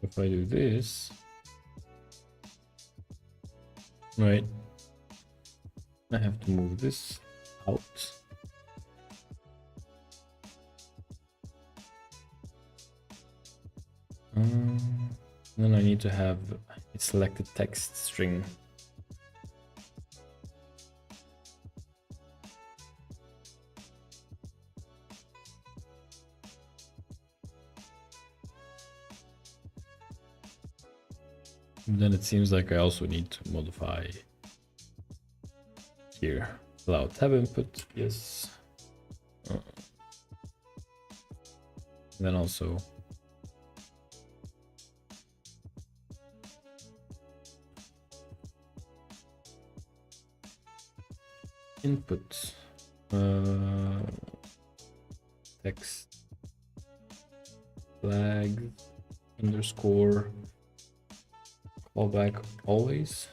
If I do this, right, I have to move this out. Then I need to have a selected text string. And then it seems like I also need to modify here. Allow tab input, yes. Then also input text flag underscore callback always.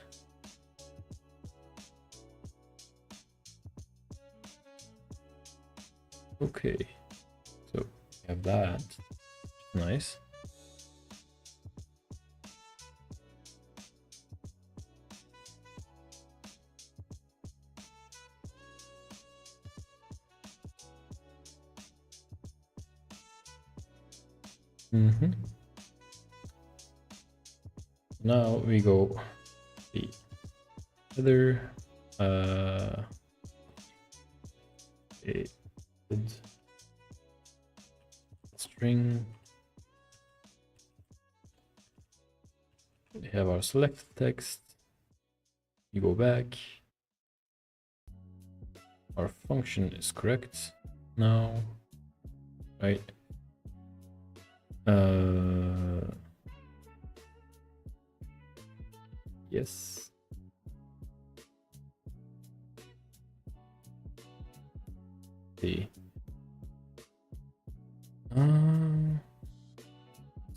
Okay, so we have that. Nice. Now we go the other string. We have our select text. You go back. Our function is correct now, right? Yes. See.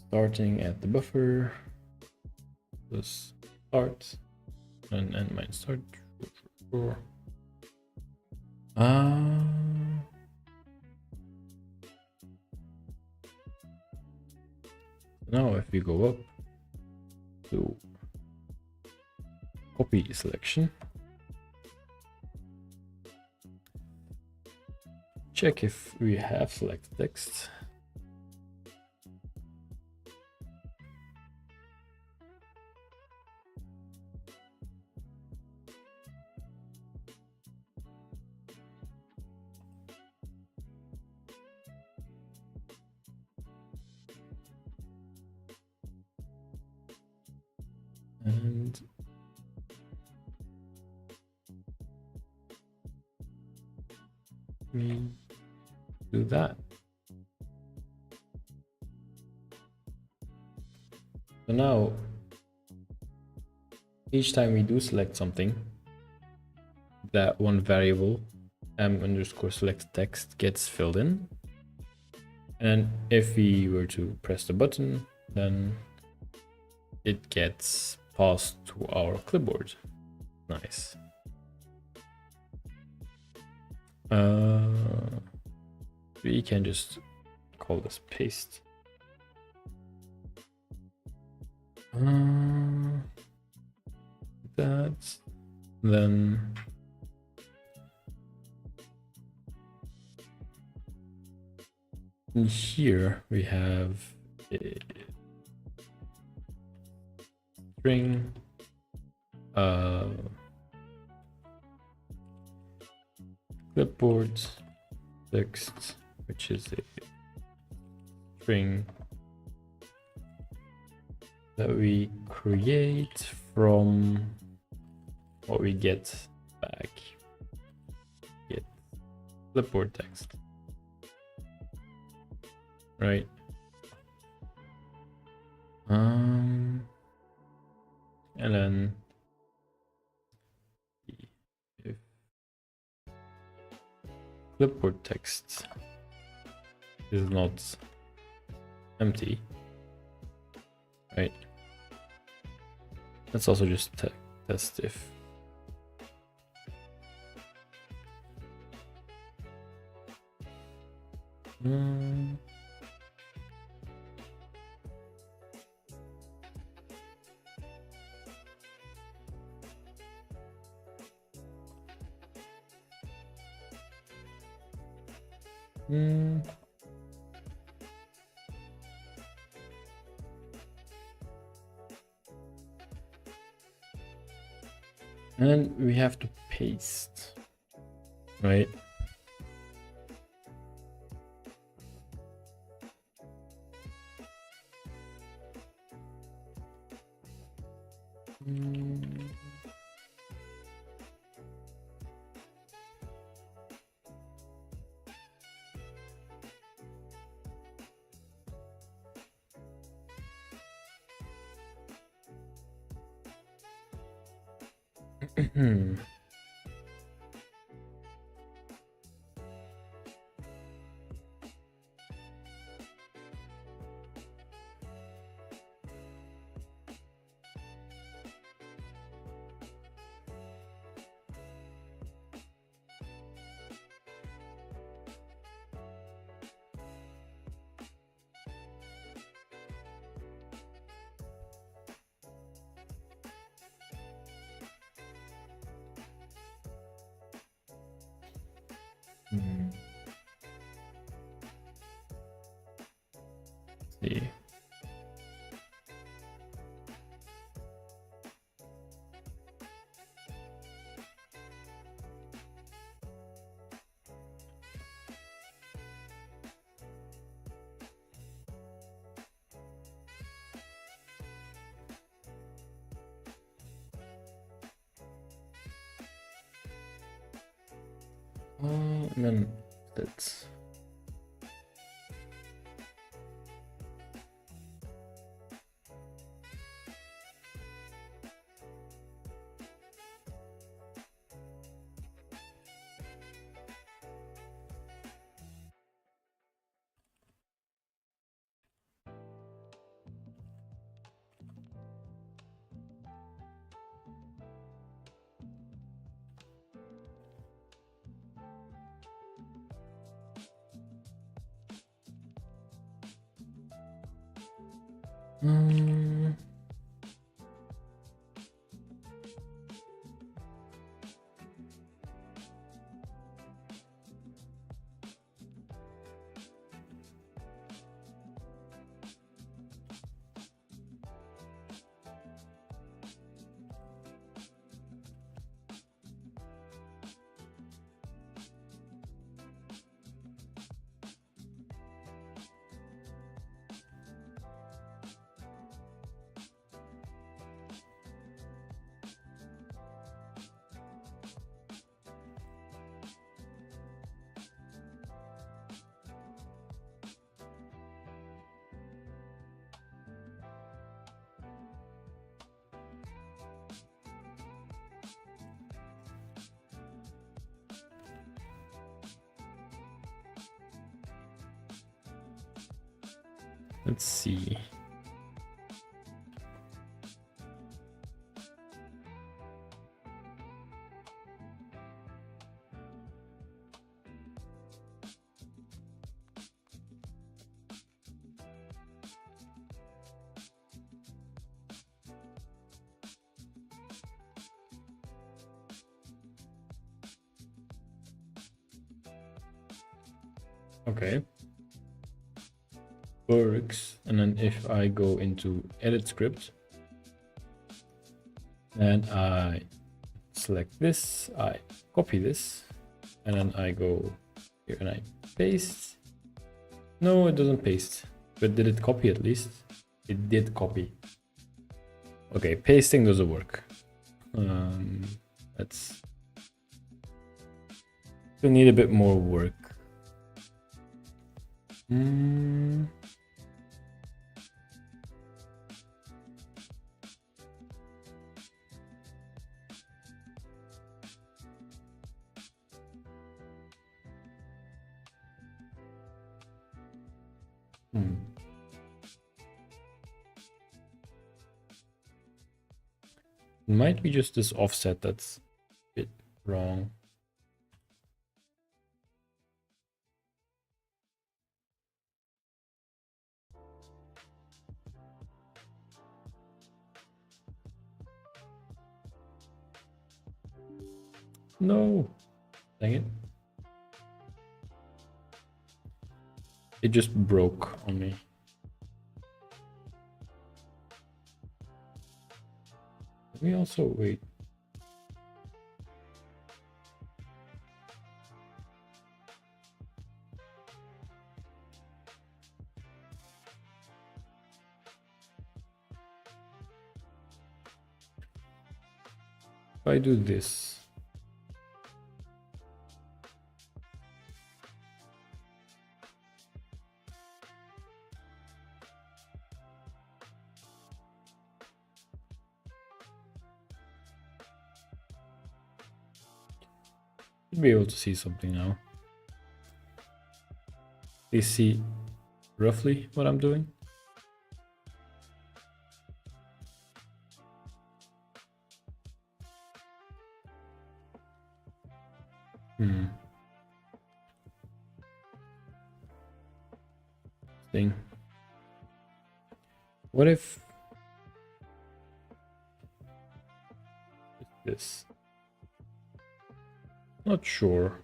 Starting at the buffer. Plus start and end mine start. Now if we go up to copy selection, check if we have selected text. And we do that. So now, each time we do select something, that one variable m_select text gets filled in. And if we were to press the button, then it gets passed to our clipboard. Nice. We can just call this paste. That. Then in here we have a string clipboard text, which is a string that we create from what we get back. Get clipboard text, right? And then if clipboard text is not empty, right? Let's also just test if Mm. Mm. And we have to paste, right? Mm. Mm. See. And then that's mm. Let's see. Okay. Works. And then if I go into edit script and I select this, I copy this, and then I go here and I paste. No, it doesn't paste. But did it copy at least? It did copy. Okay, pasting doesn't work. Let's still need a bit more work. Mm. Hmm. It might be just this offset that's a bit wrong. No. Dang it. It just broke on me. Let me also wait. If I do this. Should be able to see something now. You see roughly what I'm doing? Thing. What if this? Not sure.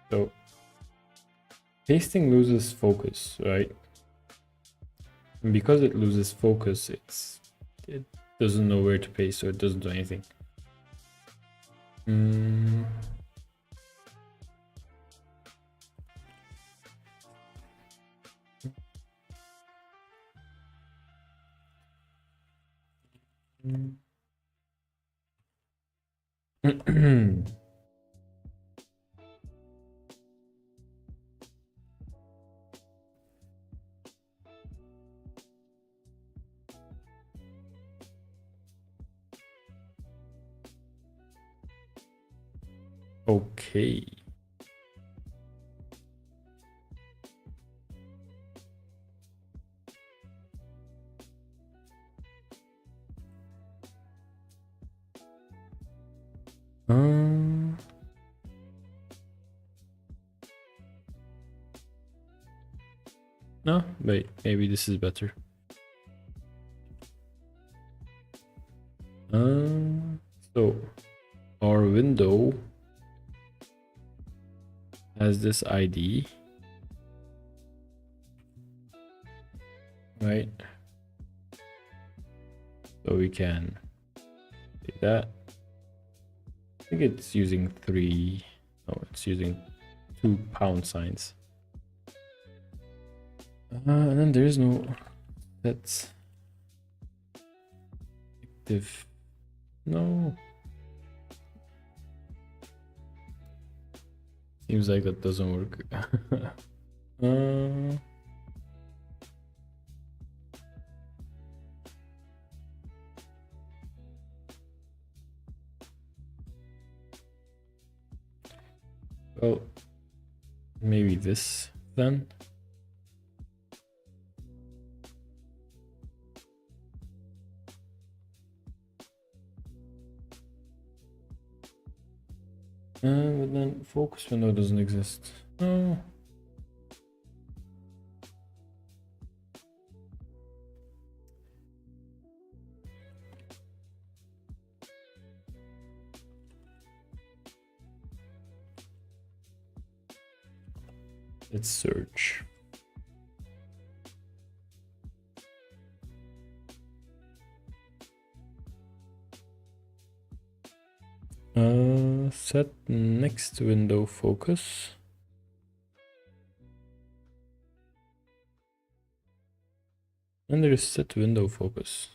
So pasting loses focus, right? And because it loses focus, it doesn't know where to paste, so it doesn't do anything. Okay. No, wait, maybe this is better. So our window has this ID, right? So we can do that. I think it's using 3. No, it's using 2 pound signs. And then there is no that's active. No. Seems like that doesn't work. Well, maybe this then. But then focus window doesn't exist. No. Let's search. Set next window focus. And there is set window focus.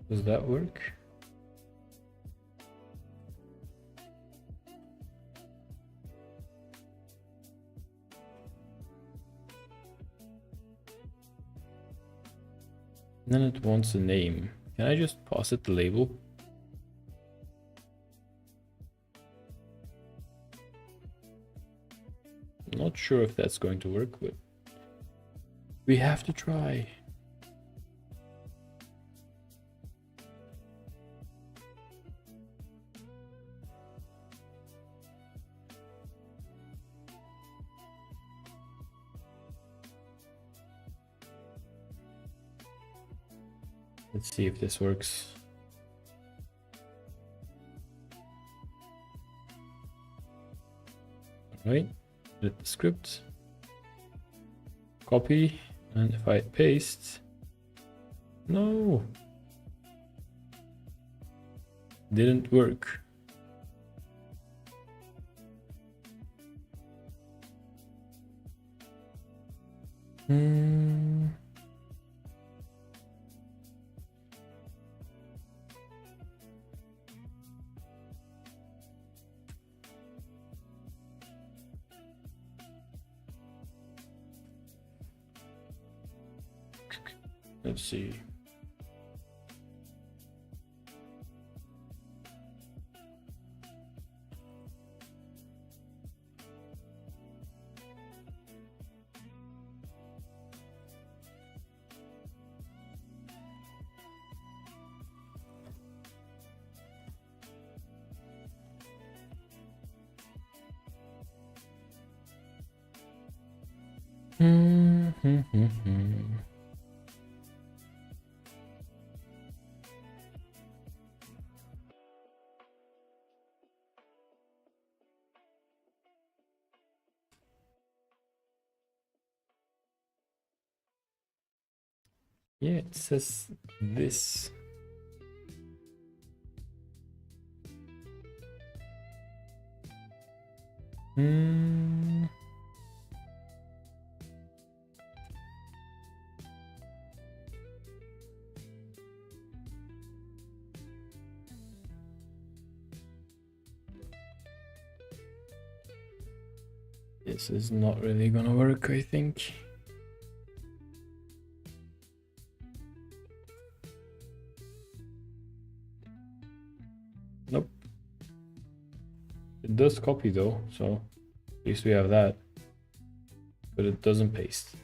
Does that work? Then it wants a name. Can I just pass it the label? Not sure if that's going to work, but we have to try. Let's see if this works. All right, edit the script, copy, and if I paste, no, didn't work. Let's see. Yeah, it says this. This is not really gonna work, I think. Nope. It does copy though, so at least we have that. But it doesn't paste.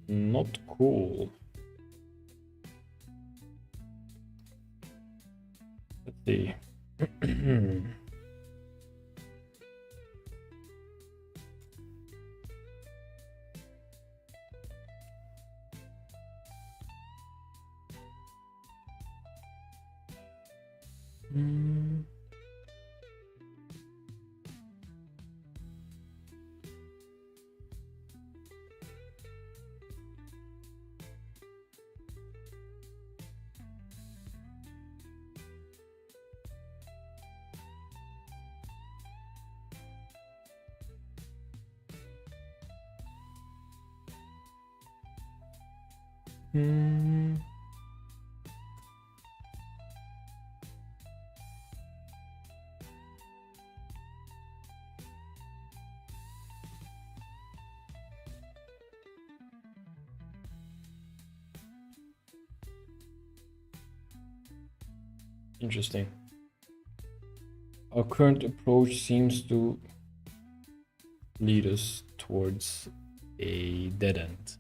Not cool. Let's see. Interesting. Our current approach seems to lead us towards a dead end.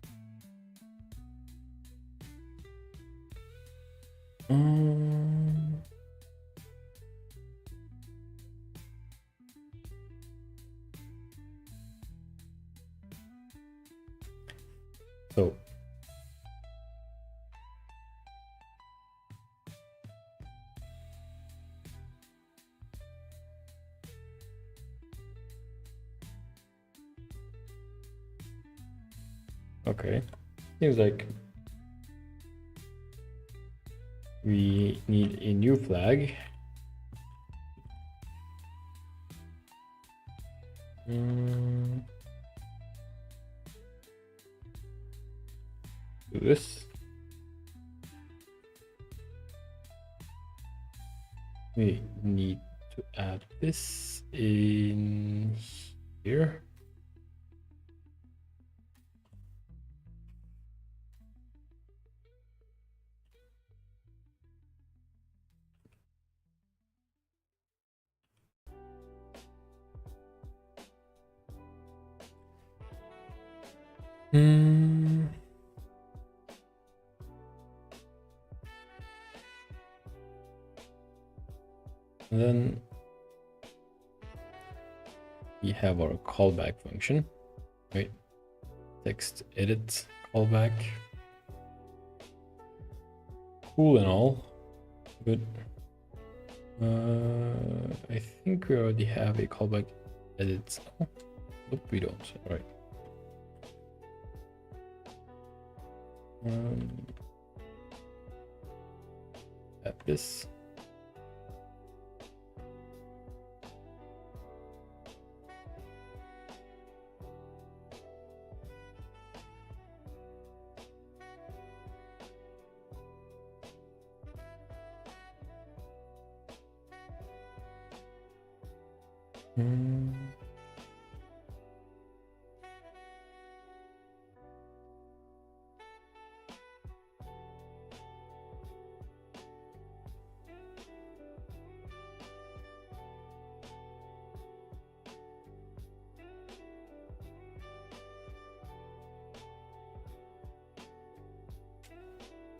So okay, seems like we need a new flag. Do this. We need to add this in here. Hmm. And then we have our callback function, right? Text edit callback. Cool and all, but I think we already have a callback edit. Oh, nope, we don't. All right. Add this.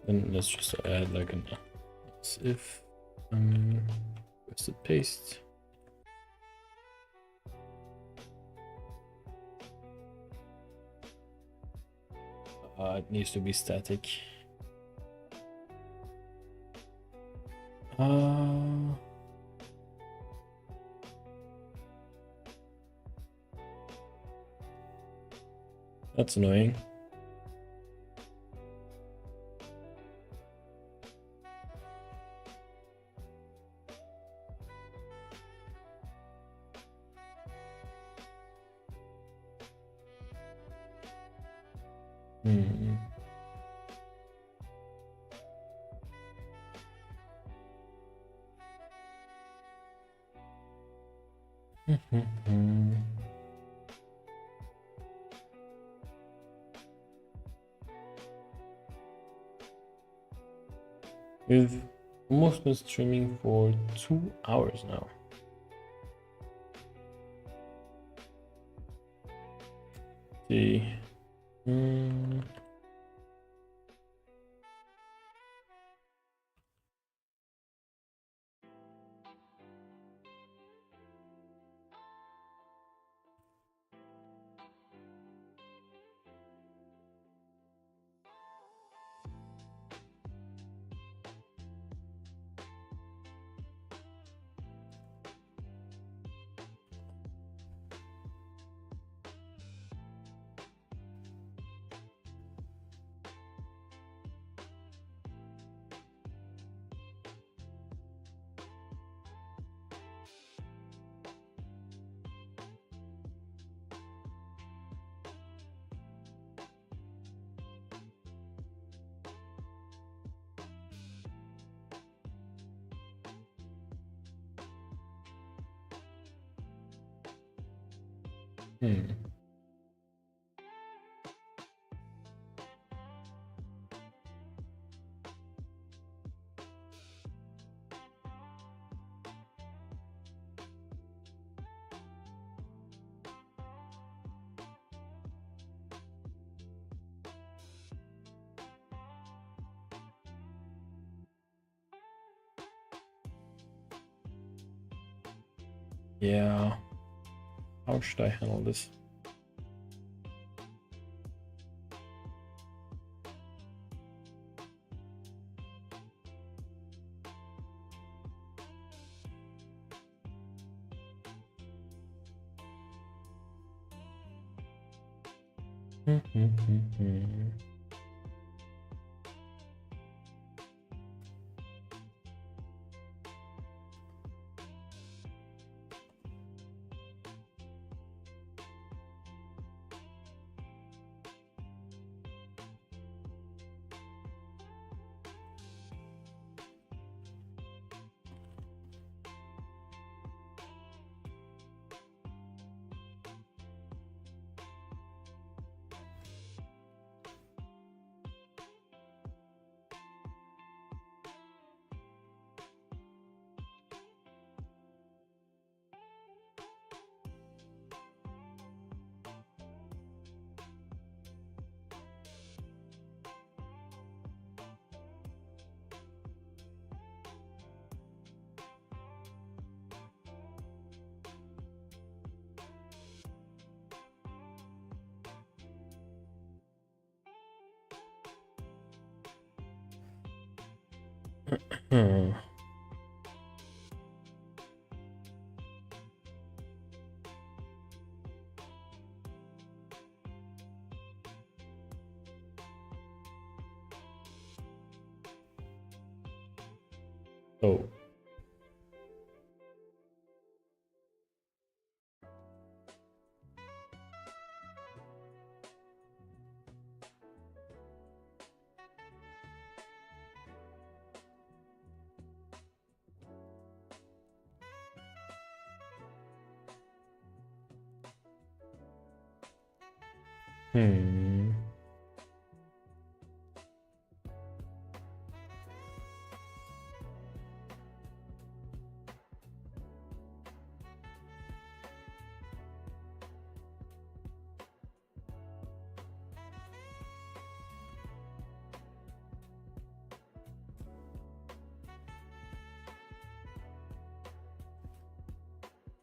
Then let's just add like an if where's the paste? It needs to be static. That's annoying. We've almost been streaming for 2 hours now. See. Yeah. How should I handle this? Oh. Hmm.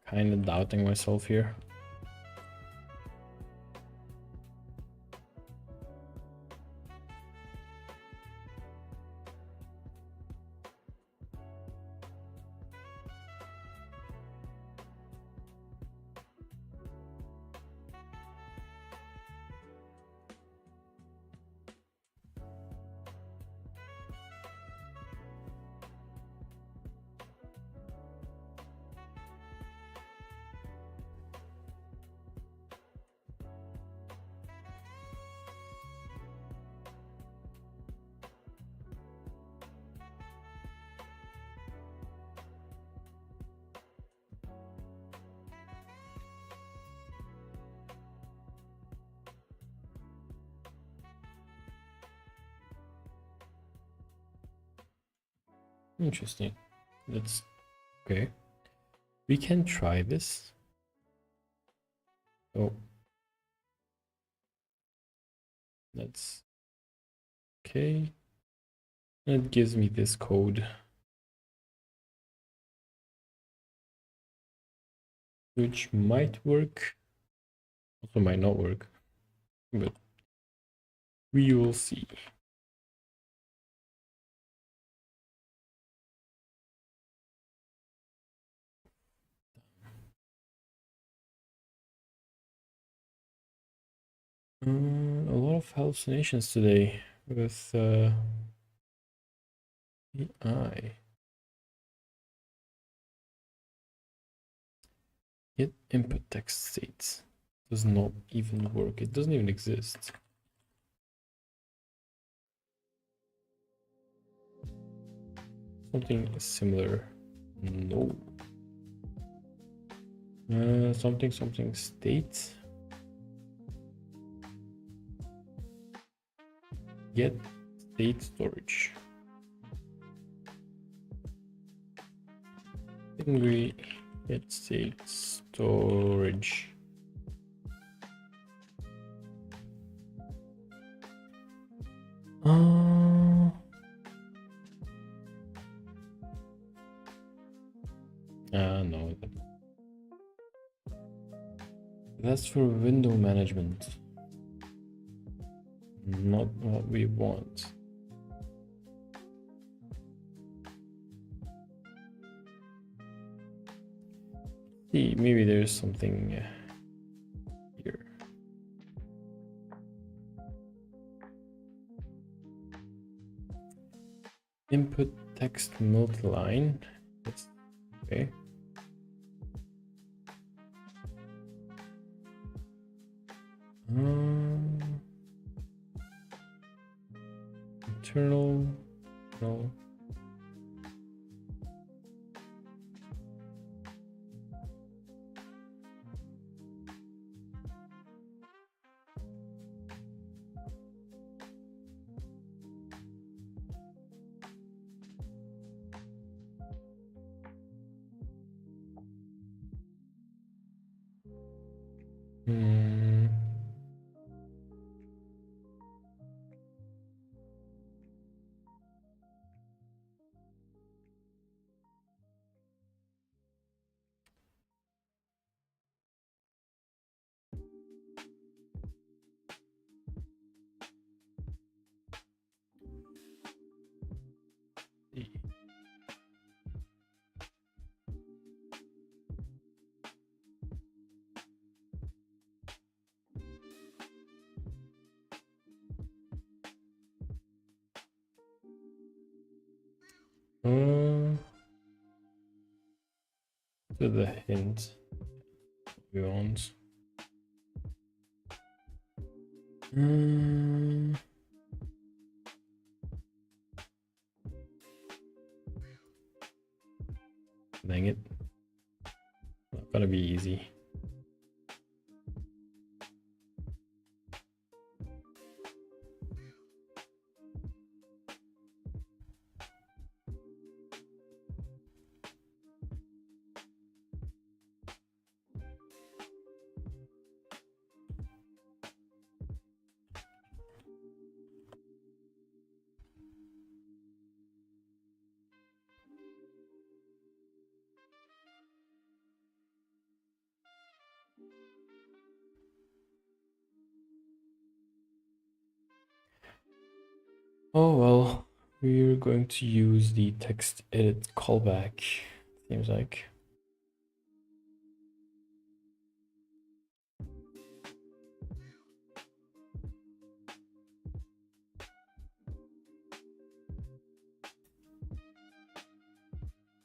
Kind of doubting myself here. Interesting. That's okay. We can try this. Oh. That's okay. It gives me this code, which might work, also might not work, but we will see. A lot of hallucinations today with AI. Get input text states does not even work. It doesn't even exist. Something similar. No. Something state. Get state storage. Angry get state storage. No. That's for window management. Not what we want. See, maybe there's something here. Input text multiline. Yes. Okay. Internal. No. to the hint we want. Dang it. Not gonna be easy. Oh well, we're going to use the text edit callback, seems like.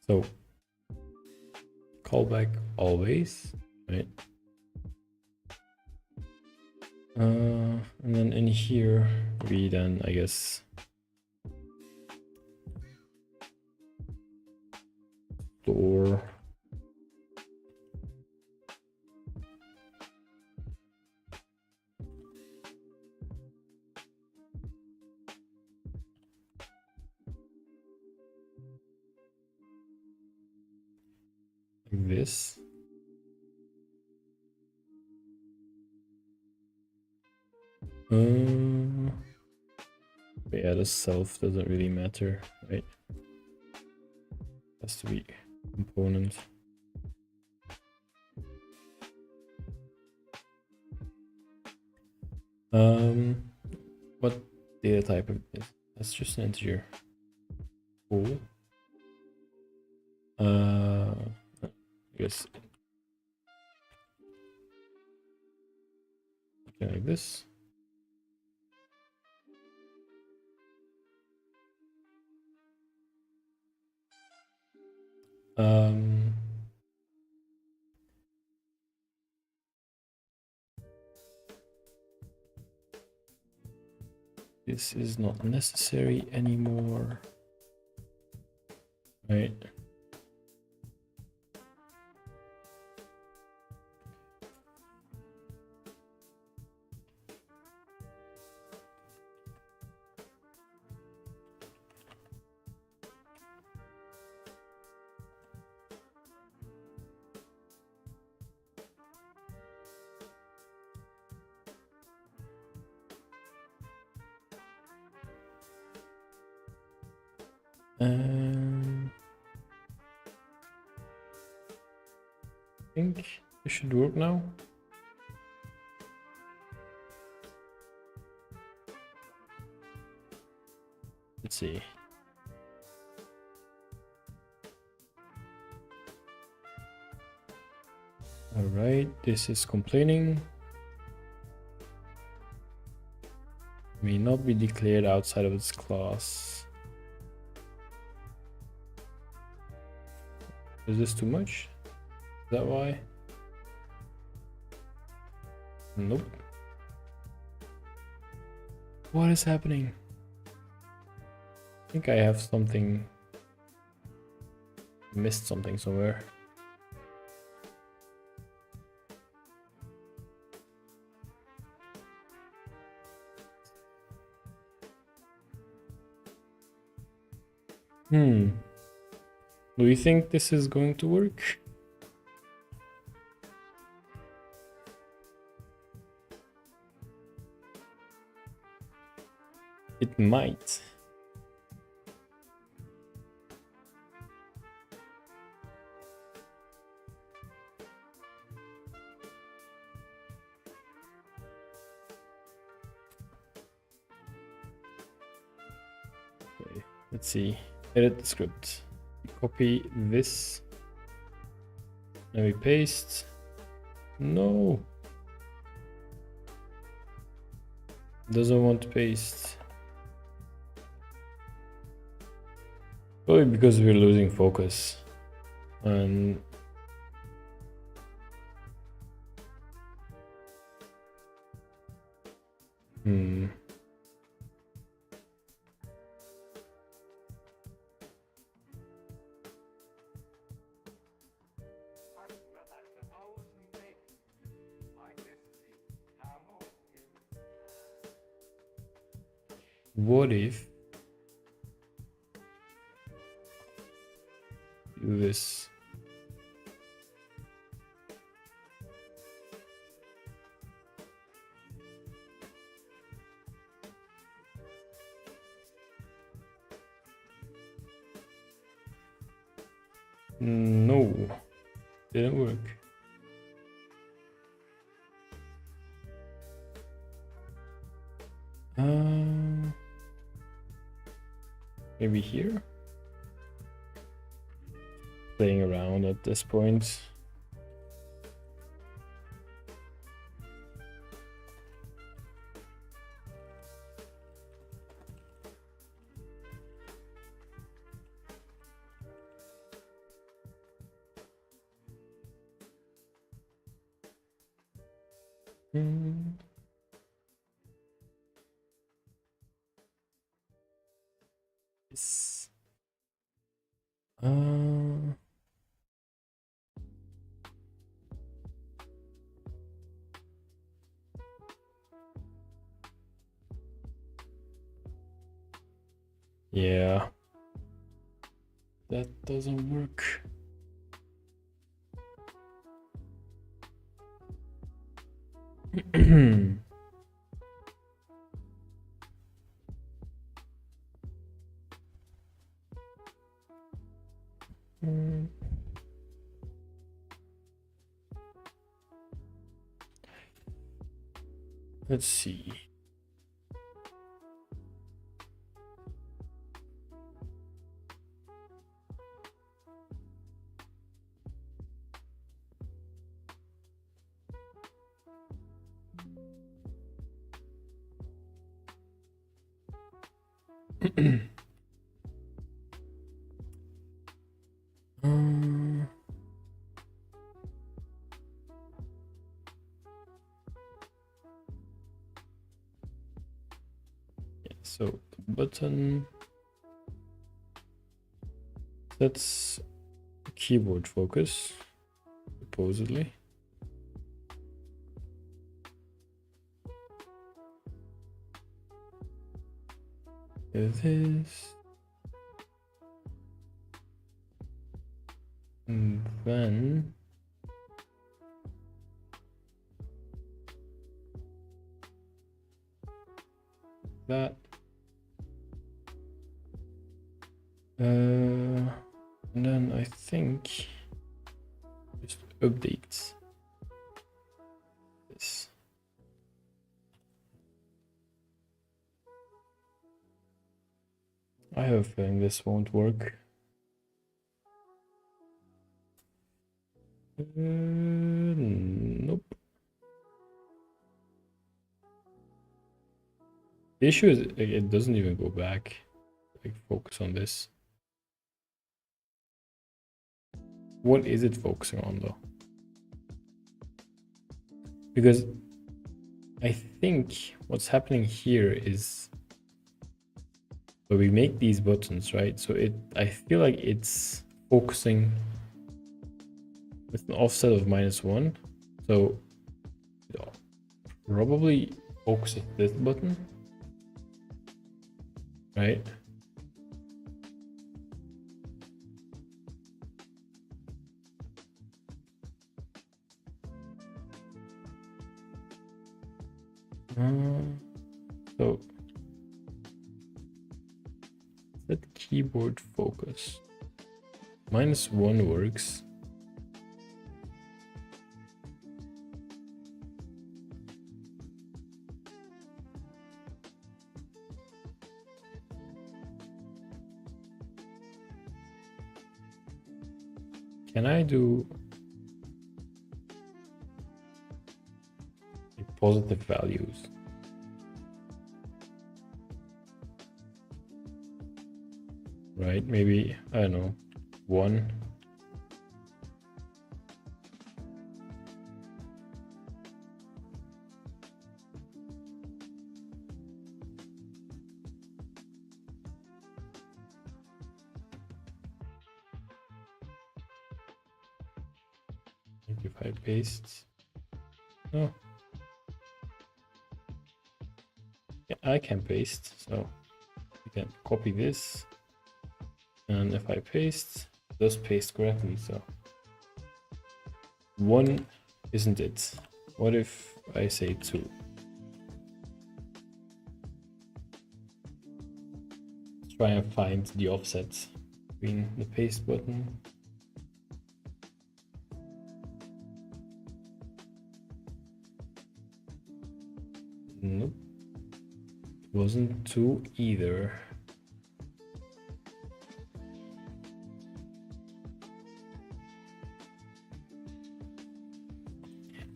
So callback always, right? And then in here we then, I guess, store like this. But yeah, the self doesn't really matter, right? Has to be component. What data type is this? That's just an integer. Cool. I guess something like this. This is not necessary anymore, right? I think this should work now. Let's see. All right, this is complaining. May not be declared outside of its class. Is this too much? Is that why? Nope. What is happening? I think I have something. Missed something somewhere. Do you think this is going to work? It might. Okay, let's see. Edit the script. Copy this. Now we paste. No. Doesn't want to paste. Probably because we're losing focus. And Hmm. What if do this? No, didn't work. Maybe here? Playing around at this point. Yes. Yeah, that doesn't work. Let's see. So the button, that's keyboard focus, supposedly. It is. And then that. And then I think just update this. I have a feeling this won't work. Nope. The issue is it doesn't even go back. Like, focus on this. What is it focusing on though? Because I think what's happening here is, so we make these buttons, right? So I feel like it's focusing with an offset of -1. So it probably focuses this button, right? So set keyboard focus. -1 works. Can I do positive values? Right, maybe, I don't know, 1. If I paste, oh, yeah, I can paste. So you can copy this, and if I paste, it does paste correctly. So one isn't it? What if I say two? Let's try and find the offset between the paste button. Nope, it wasn't two either.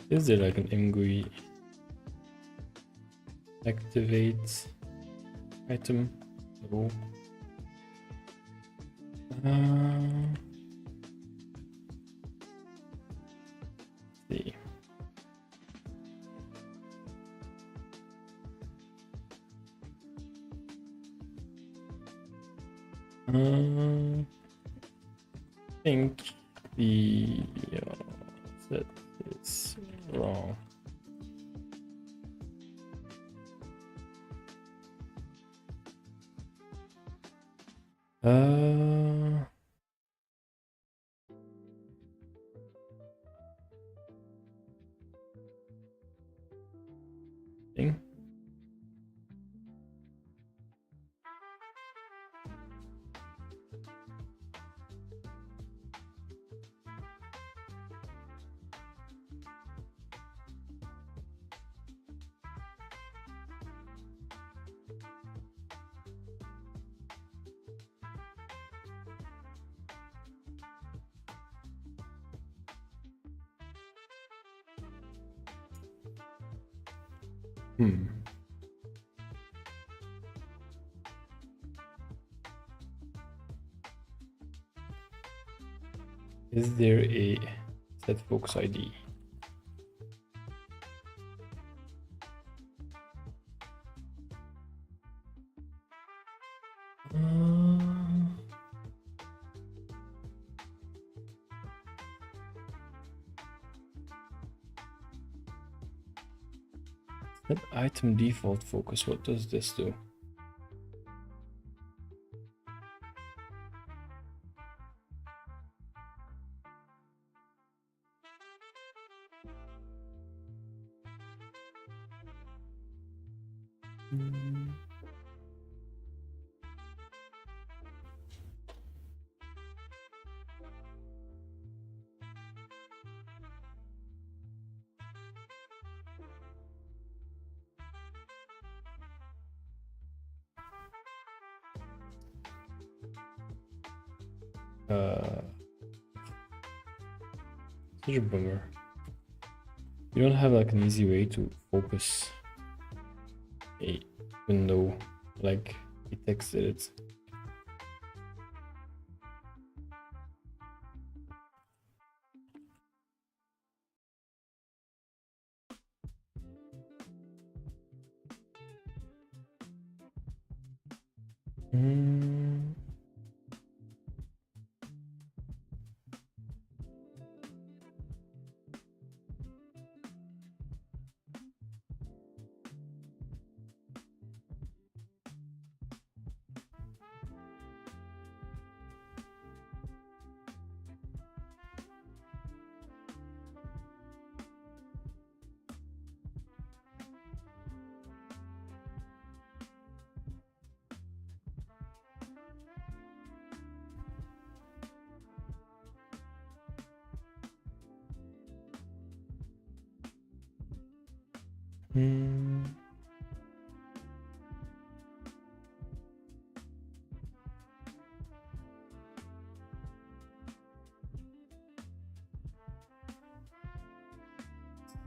Is there like an MGUI activate item? No. See. I think the set is wrong. Thing. Is there a set focus ID? Set item default focus. What does this do? Such a bummer. You don't have like an easy way to focus a window like we texted it.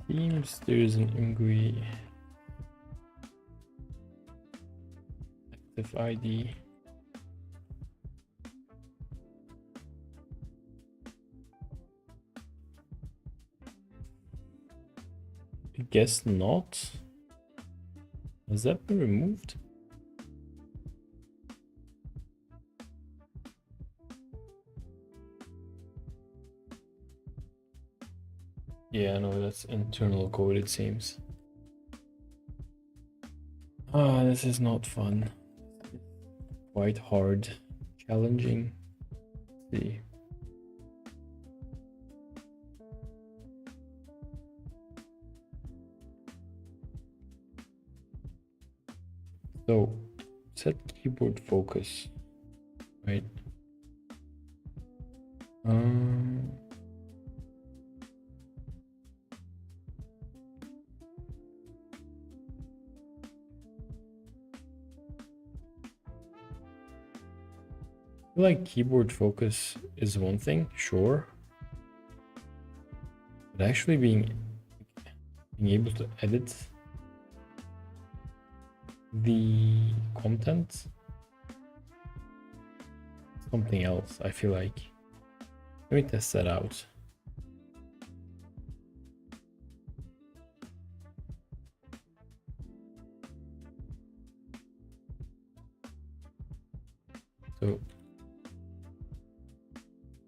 Seems there's an MGUI active ID. I guess not. Has that been removed? Yeah, no, that's internal code, it seems. Ah, this is not fun. Quite hard, challenging. Let's see. So, set keyboard focus, right? Um, I feel like keyboard focus is one thing, sure, but actually being able to edit the content, something else. I feel like. Let me test that out. So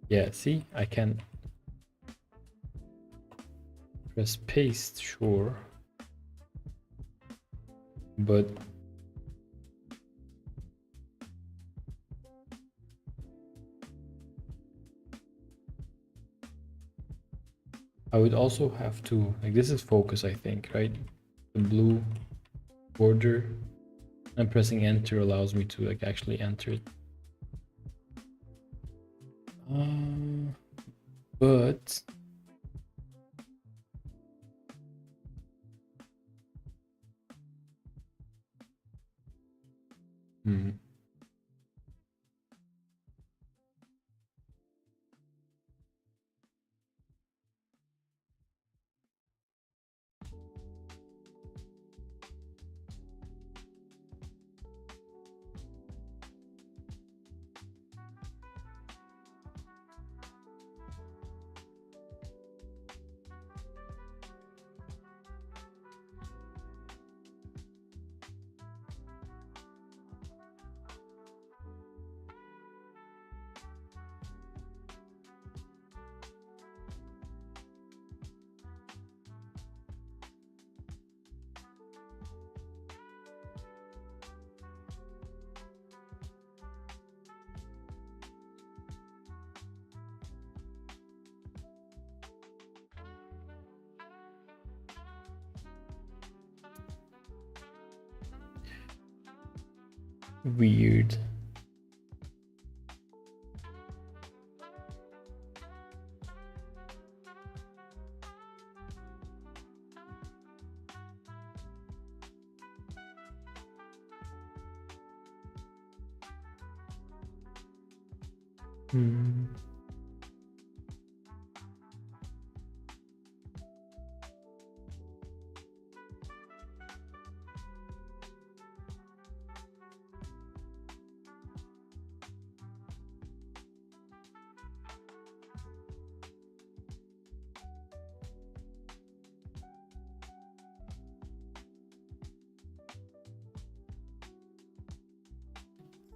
yeah, see, I can press paste, sure, but I would also have to, like, this is focus, I think, right? The blue border, and pressing enter allows me to like actually enter it. But hmm. Weird. Hmm.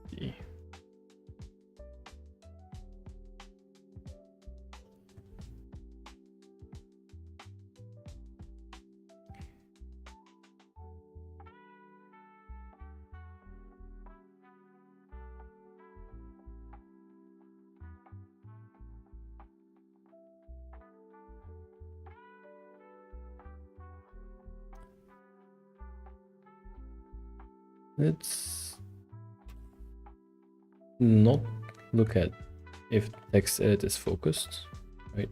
See. Let's not look at if text edit is focused, right?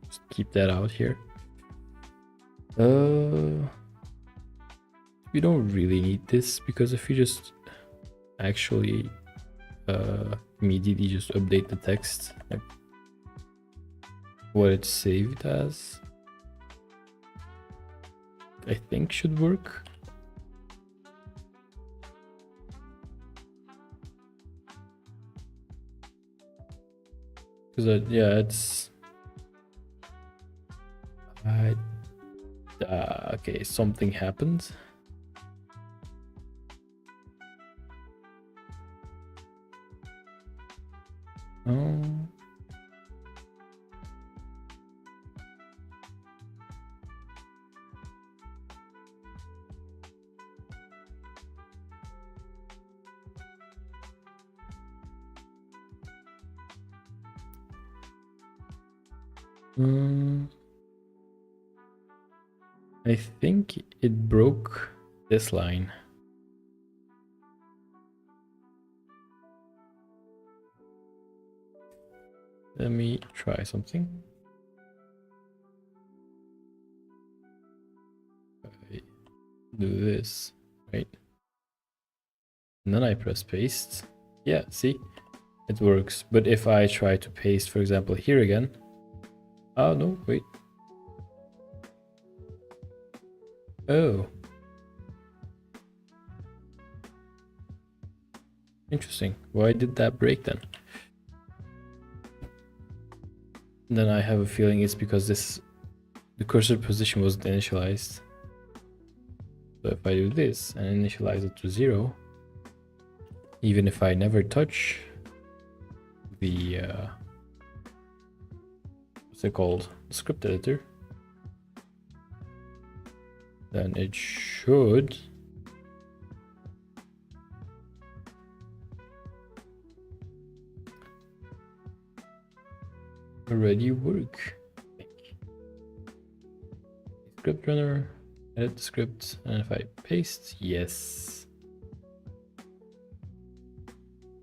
Just keep that out here. We don't really need this, because if you just actually immediately just update the text, like what it's saved as, I think should work. Because yeah, it's okay, something happened. Oh. I think it broke this line. Let me try something. I do this, right? And then I press paste. Yeah, see? It works. But if I try to paste, for example, here again. Oh, no, wait. Oh. Interesting. Why did that break then? And then I have a feeling it's because the cursor position wasn't initialized. So if I do this and initialize it to 0, even if I never touch the what's it called? The script editor, then it should already work. Script runner, edit the script, and if I paste, yes.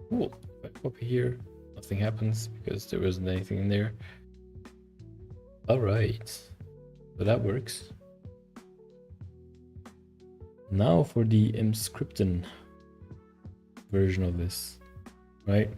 Cool. If I copy here, nothing happens because there wasn't anything in there. All right, so that works. Now for the Emscripten version of this, right?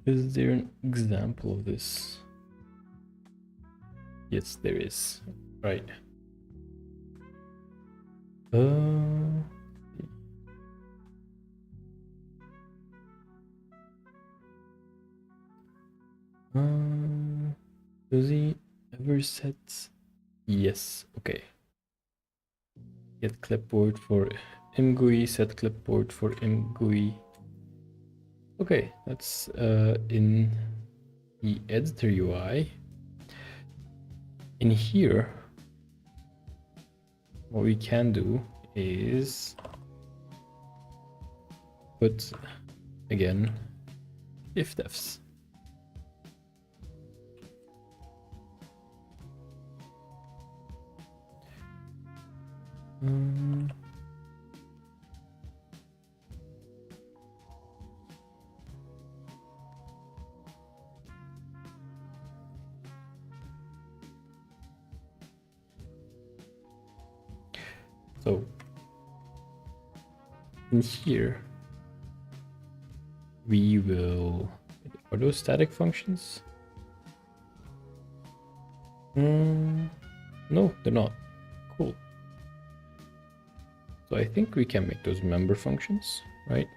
So is there an example of this? Yes, there is. Right. Does he ever set? Yes. Okay. Get clipboard for mgui, set clipboard for mgui. Okay, that's in the editor UI. In here, what we can do is put again ifdefs. So in here, we will, are those static functions? No, they're not. Cool. So I think we can make those member functions, right?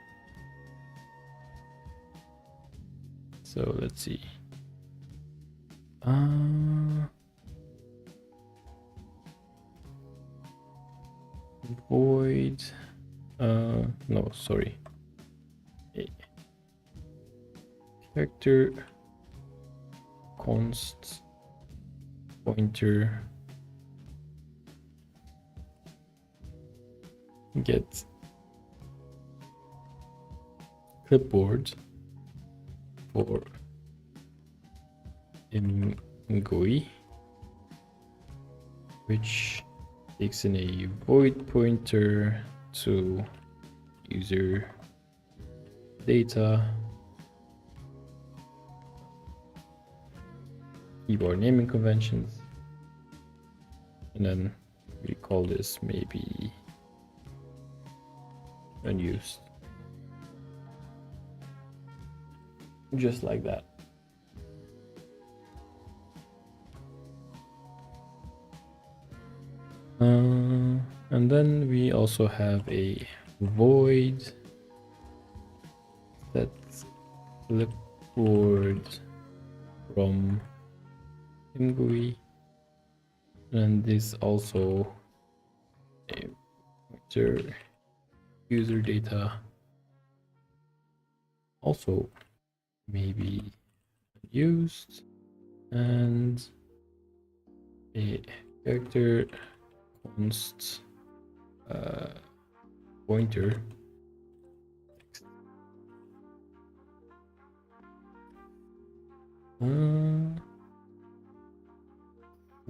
So let's see. Void, no, sorry. Character const pointer get clipboard for mgui, which takes in a void pointer to user data keyboard naming conventions. And then we call this maybe unused. Just like that. And then we also have a void set clipboard from GUI, and this also a pointer user data, also maybe used, and a character const pointer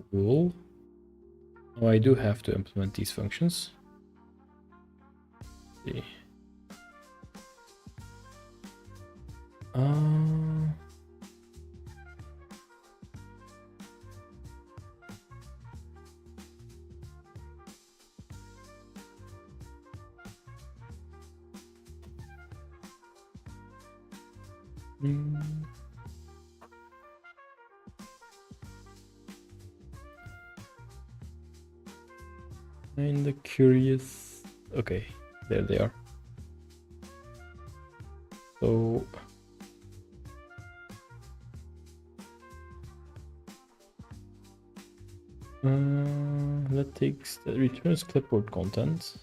cool. Oh, I do have to implement these functions. Let's see. Kinda curious. Okay, there they are. So that returns clipboard content.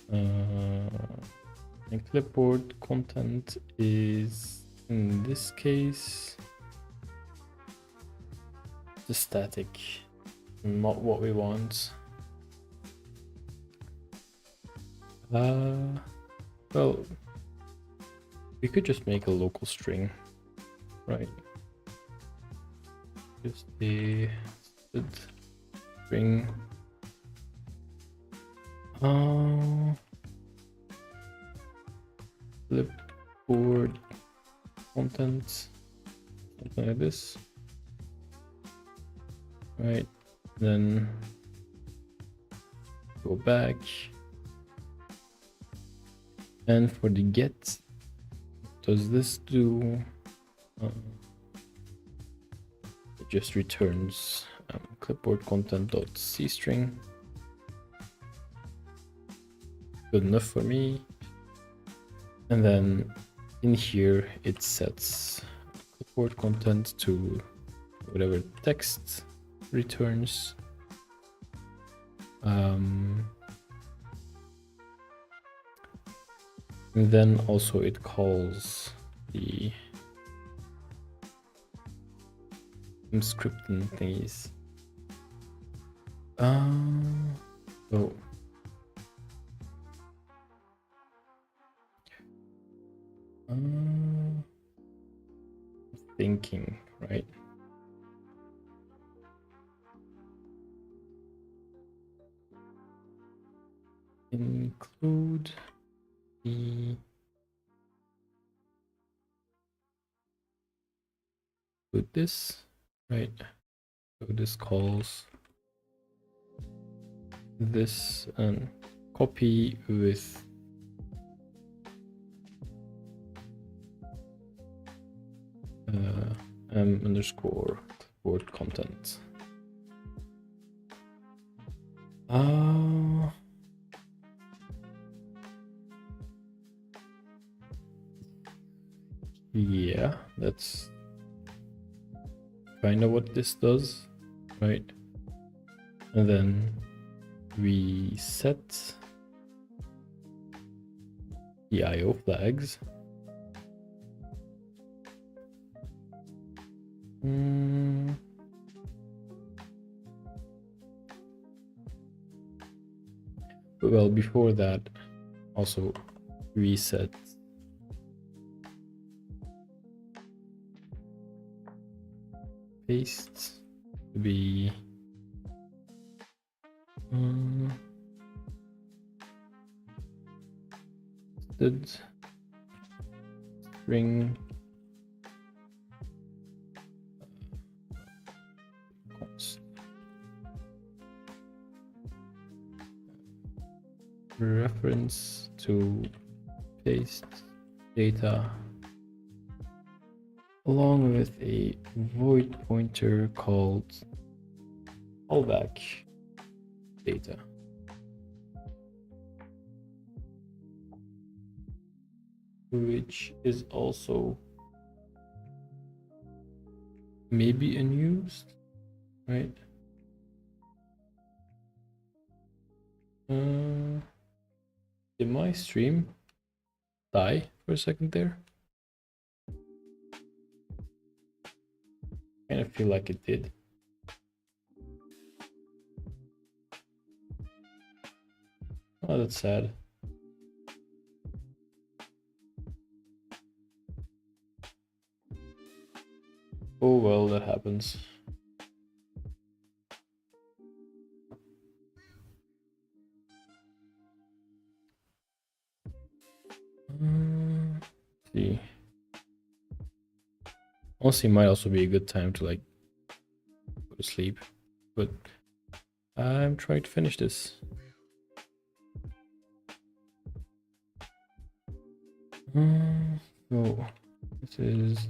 And clipboard content is, in this case, the static, not what we want. Well, we could just make a local string, right? Just a string. Clipboard content, something like this, right? Then go back, and for the get, does this do? It just returns clipboard content.cstring. Good enough for me. And then in here it sets clipboard content to whatever text returns. And then also it calls the scripting thingies. So thinking, right? Include the with this, right? So this calls this and copy with underscore clipboard content. Yeah, that's kind of what this does, right? And then we set the IO flags. Well, before that, also reset paste to be string reference to paste data along with a void pointer called callback data. Which is also maybe unused, right? Did my stream die for a second there? Kind of feel like it did. Oh, that's sad. Oh well, that happens. See. Honestly, might also be a good time to like go to sleep, but I'm trying to finish this. So this is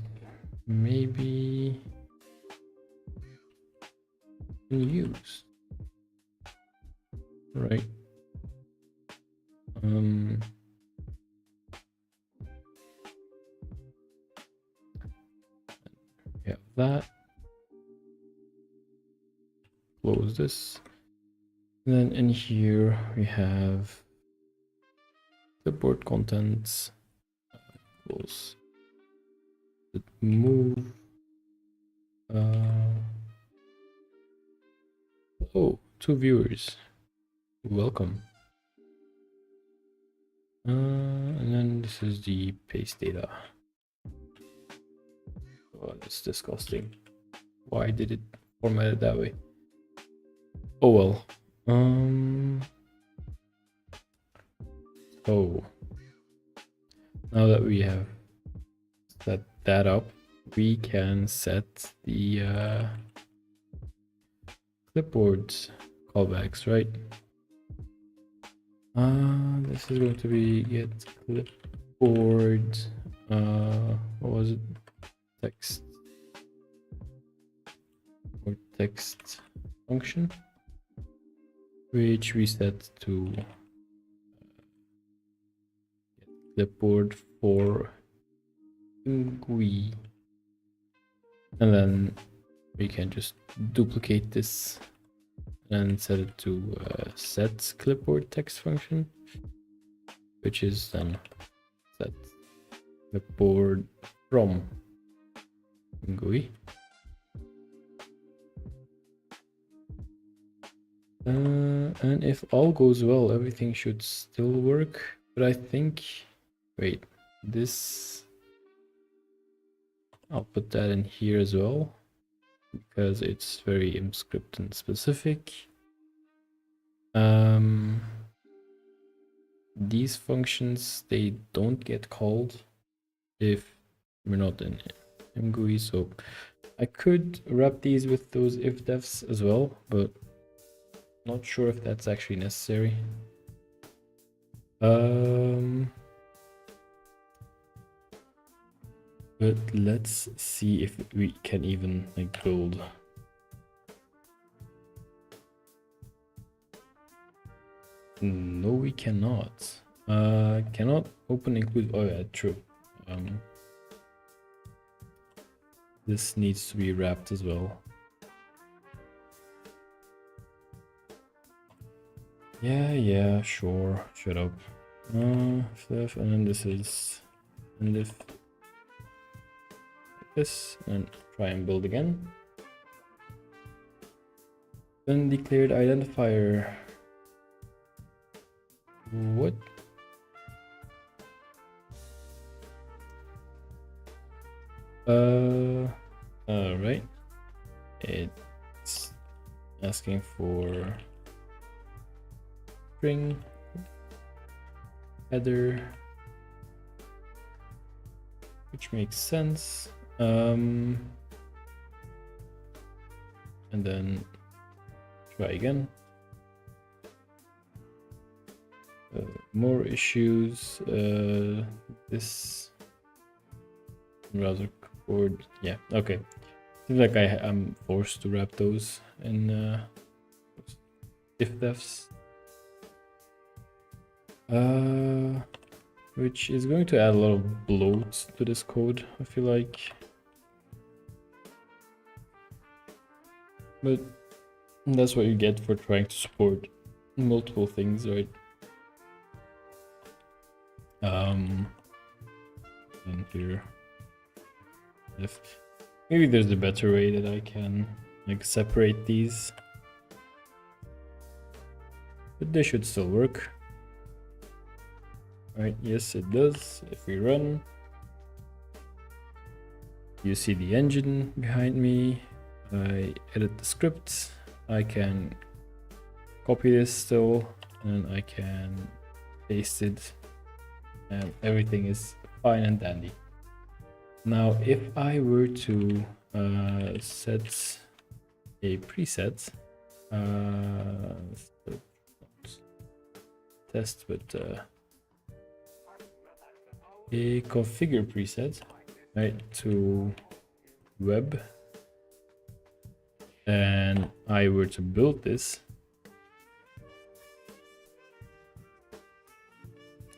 maybe used, right? Yeah, that. Close this. And then in here we have clipboard contents. Close. Move. Oh, 2 viewers. Welcome. And then this is the paste data. Oh, that's disgusting. Why did it format it that way? Oh well. So now that we have set that up, we can set the clipboard callbacks, right? This is going to be get clipboard. What was it? Text or text function, which we set to get clipboard for GUI, and then we can just duplicate this and set it to set clipboard text function, which is then set clipboard from GUI. And if all goes well, everything should still work. But I think, wait, this, I'll put that in here as well, because it's very Emscripten specific. These functions, they don't get called if we're not in mGUI, so I could wrap these with those if defs as well, but not sure if that's actually necessary. But let's see if we can even like build. No, we cannot. Cannot open include. Oh yeah, true. This needs to be wrapped as well. Yeah, sure. Shut up. Fluff, and then this is and if like this, and try and build again. Then declared identifier. What? Right. It's asking for string header which makes sense. And then try again. More issues. This browser code. Yeah, okay. Seems like I'm forced to wrap those in ifdefs. Which is going to add a lot of bloat to this code, I feel like. But that's what you get for trying to support multiple things, right? And here, if maybe there's a better way that I can like separate these, but they should still work. Right, yes it does. If we run, you see the engine behind me. I edit the script. I can copy this still, and I can paste it, and everything is fine and dandy. Now, if I were to set a preset, test, but a configure preset, right, to web, and I were to build this,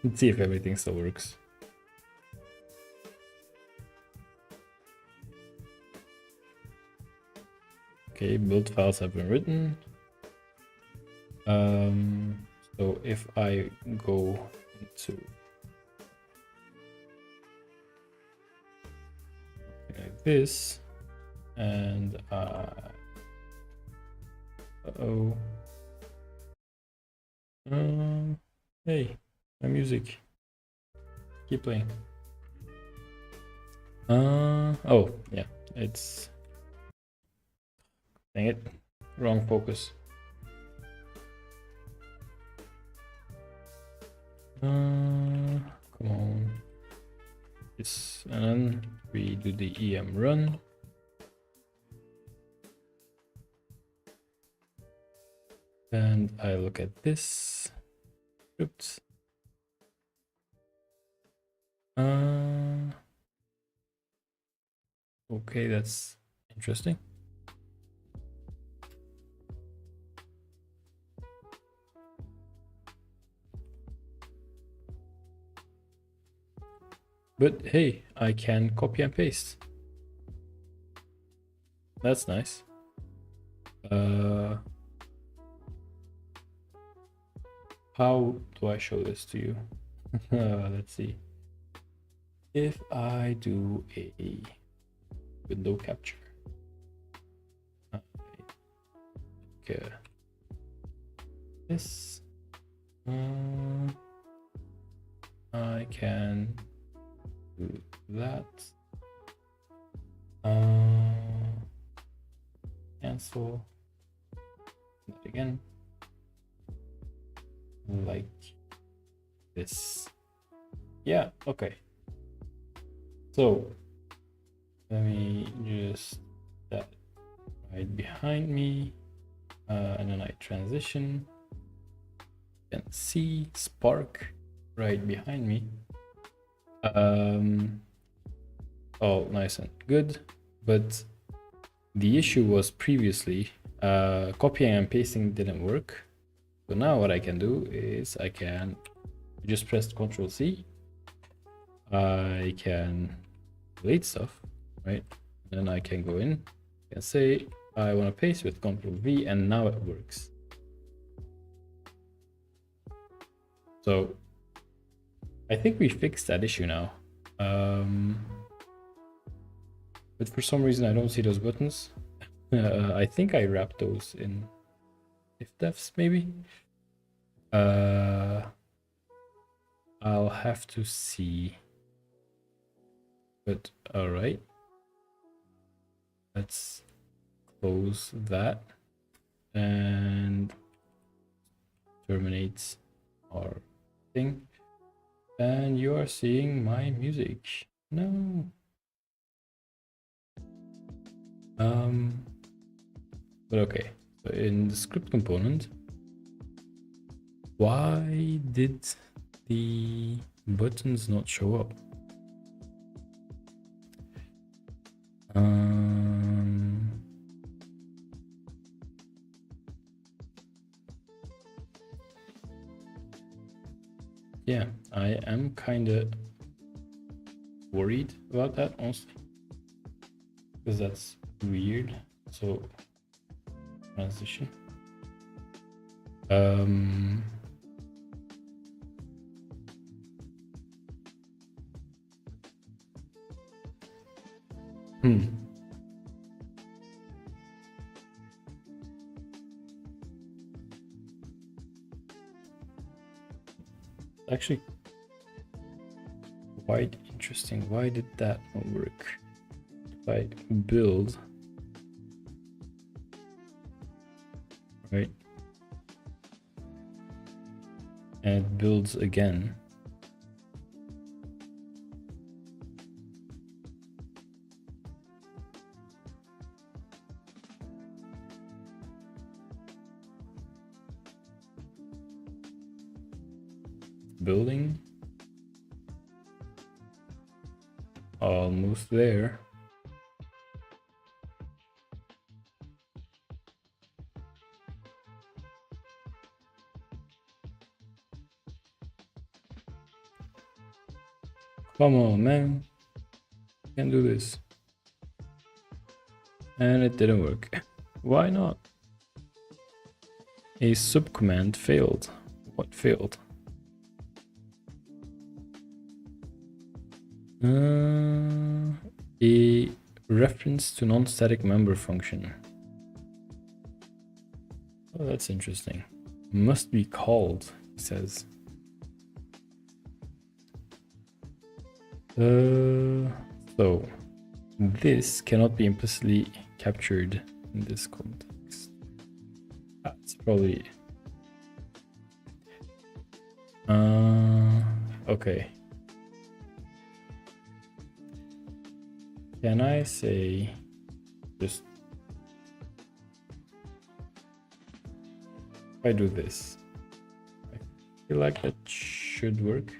let's see if everything still works. Okay, build files have been written. So if I go into like this, and hey, my music, keep playing. Oh yeah, it's, dang it, wrong focus. Come on. Yes, and then we do the em run. And I look at this script. Okay, that's interesting. But hey, I can copy and paste. That's nice. How do I show this to you? Let's see. If I do a window capture, this, I can do that. Cancel that again, like this. Yeah, okay. So let me just that right behind me, and then I transition. You can see Spark right behind me. Oh, nice and good. But the issue was previously copying and pasting didn't work. So now what I can do is I can just press Ctrl C. I can delete stuff, right? Then I can go in and say I want to paste with Ctrl V, and now it works. So I think we fixed that issue now. But for some reason I don't see those buttons. I think I wrapped those in ifdefs maybe. I'll have to see. But all right, let's close that and terminate our thing. And you are seeing my music. No. But okay. So in the script component, why did the buttons not show up? Yeah, I am kind of worried about that, honestly, because that's weird. So transition. Actually quite interesting. Why did that not work? If I build, right, and it builds again, building, almost there. Come on, man. Can't do this. And it didn't work. Why not? A subcommand failed. What failed? A reference to non-static member function. Oh, that's interesting. Must be called, he says. So this cannot be implicitly captured in this context. That's probably okay. Can I say just if I do this? I feel like that should work.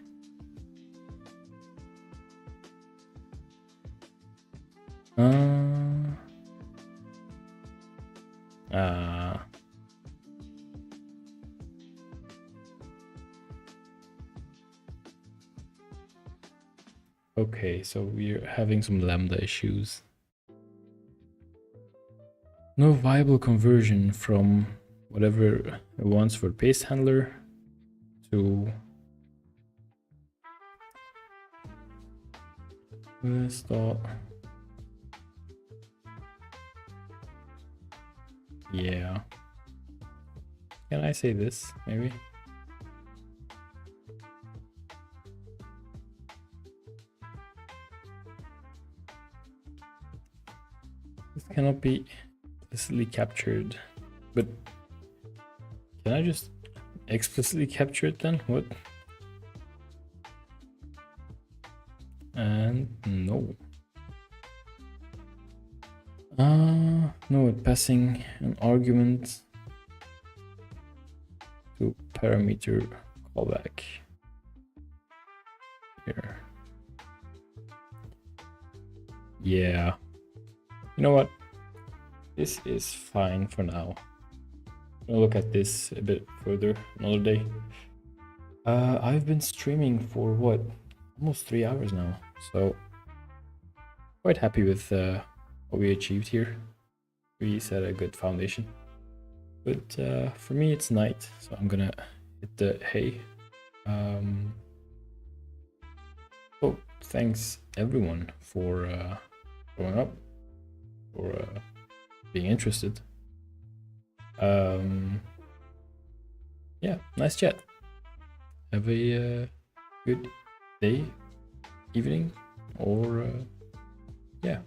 Okay, so we're having some lambda issues. No viable conversion from whatever it wants for paste handler to this dot. Yeah. Can I say this maybe? This cannot be explicitly captured, but can I just explicitly capture it then? What? And no. No, passing an argument to parameter callback here. Yeah. You know what? This is fine for now. I'll look at this a bit further another day. I've been streaming for what? Almost 3 hours now. So quite happy with what we achieved here. We set a good foundation. But for me it's night, so I'm gonna hit the hay. Oh, thanks everyone for showing up, for being interested. Yeah, nice chat. Have a good day, evening, or yeah.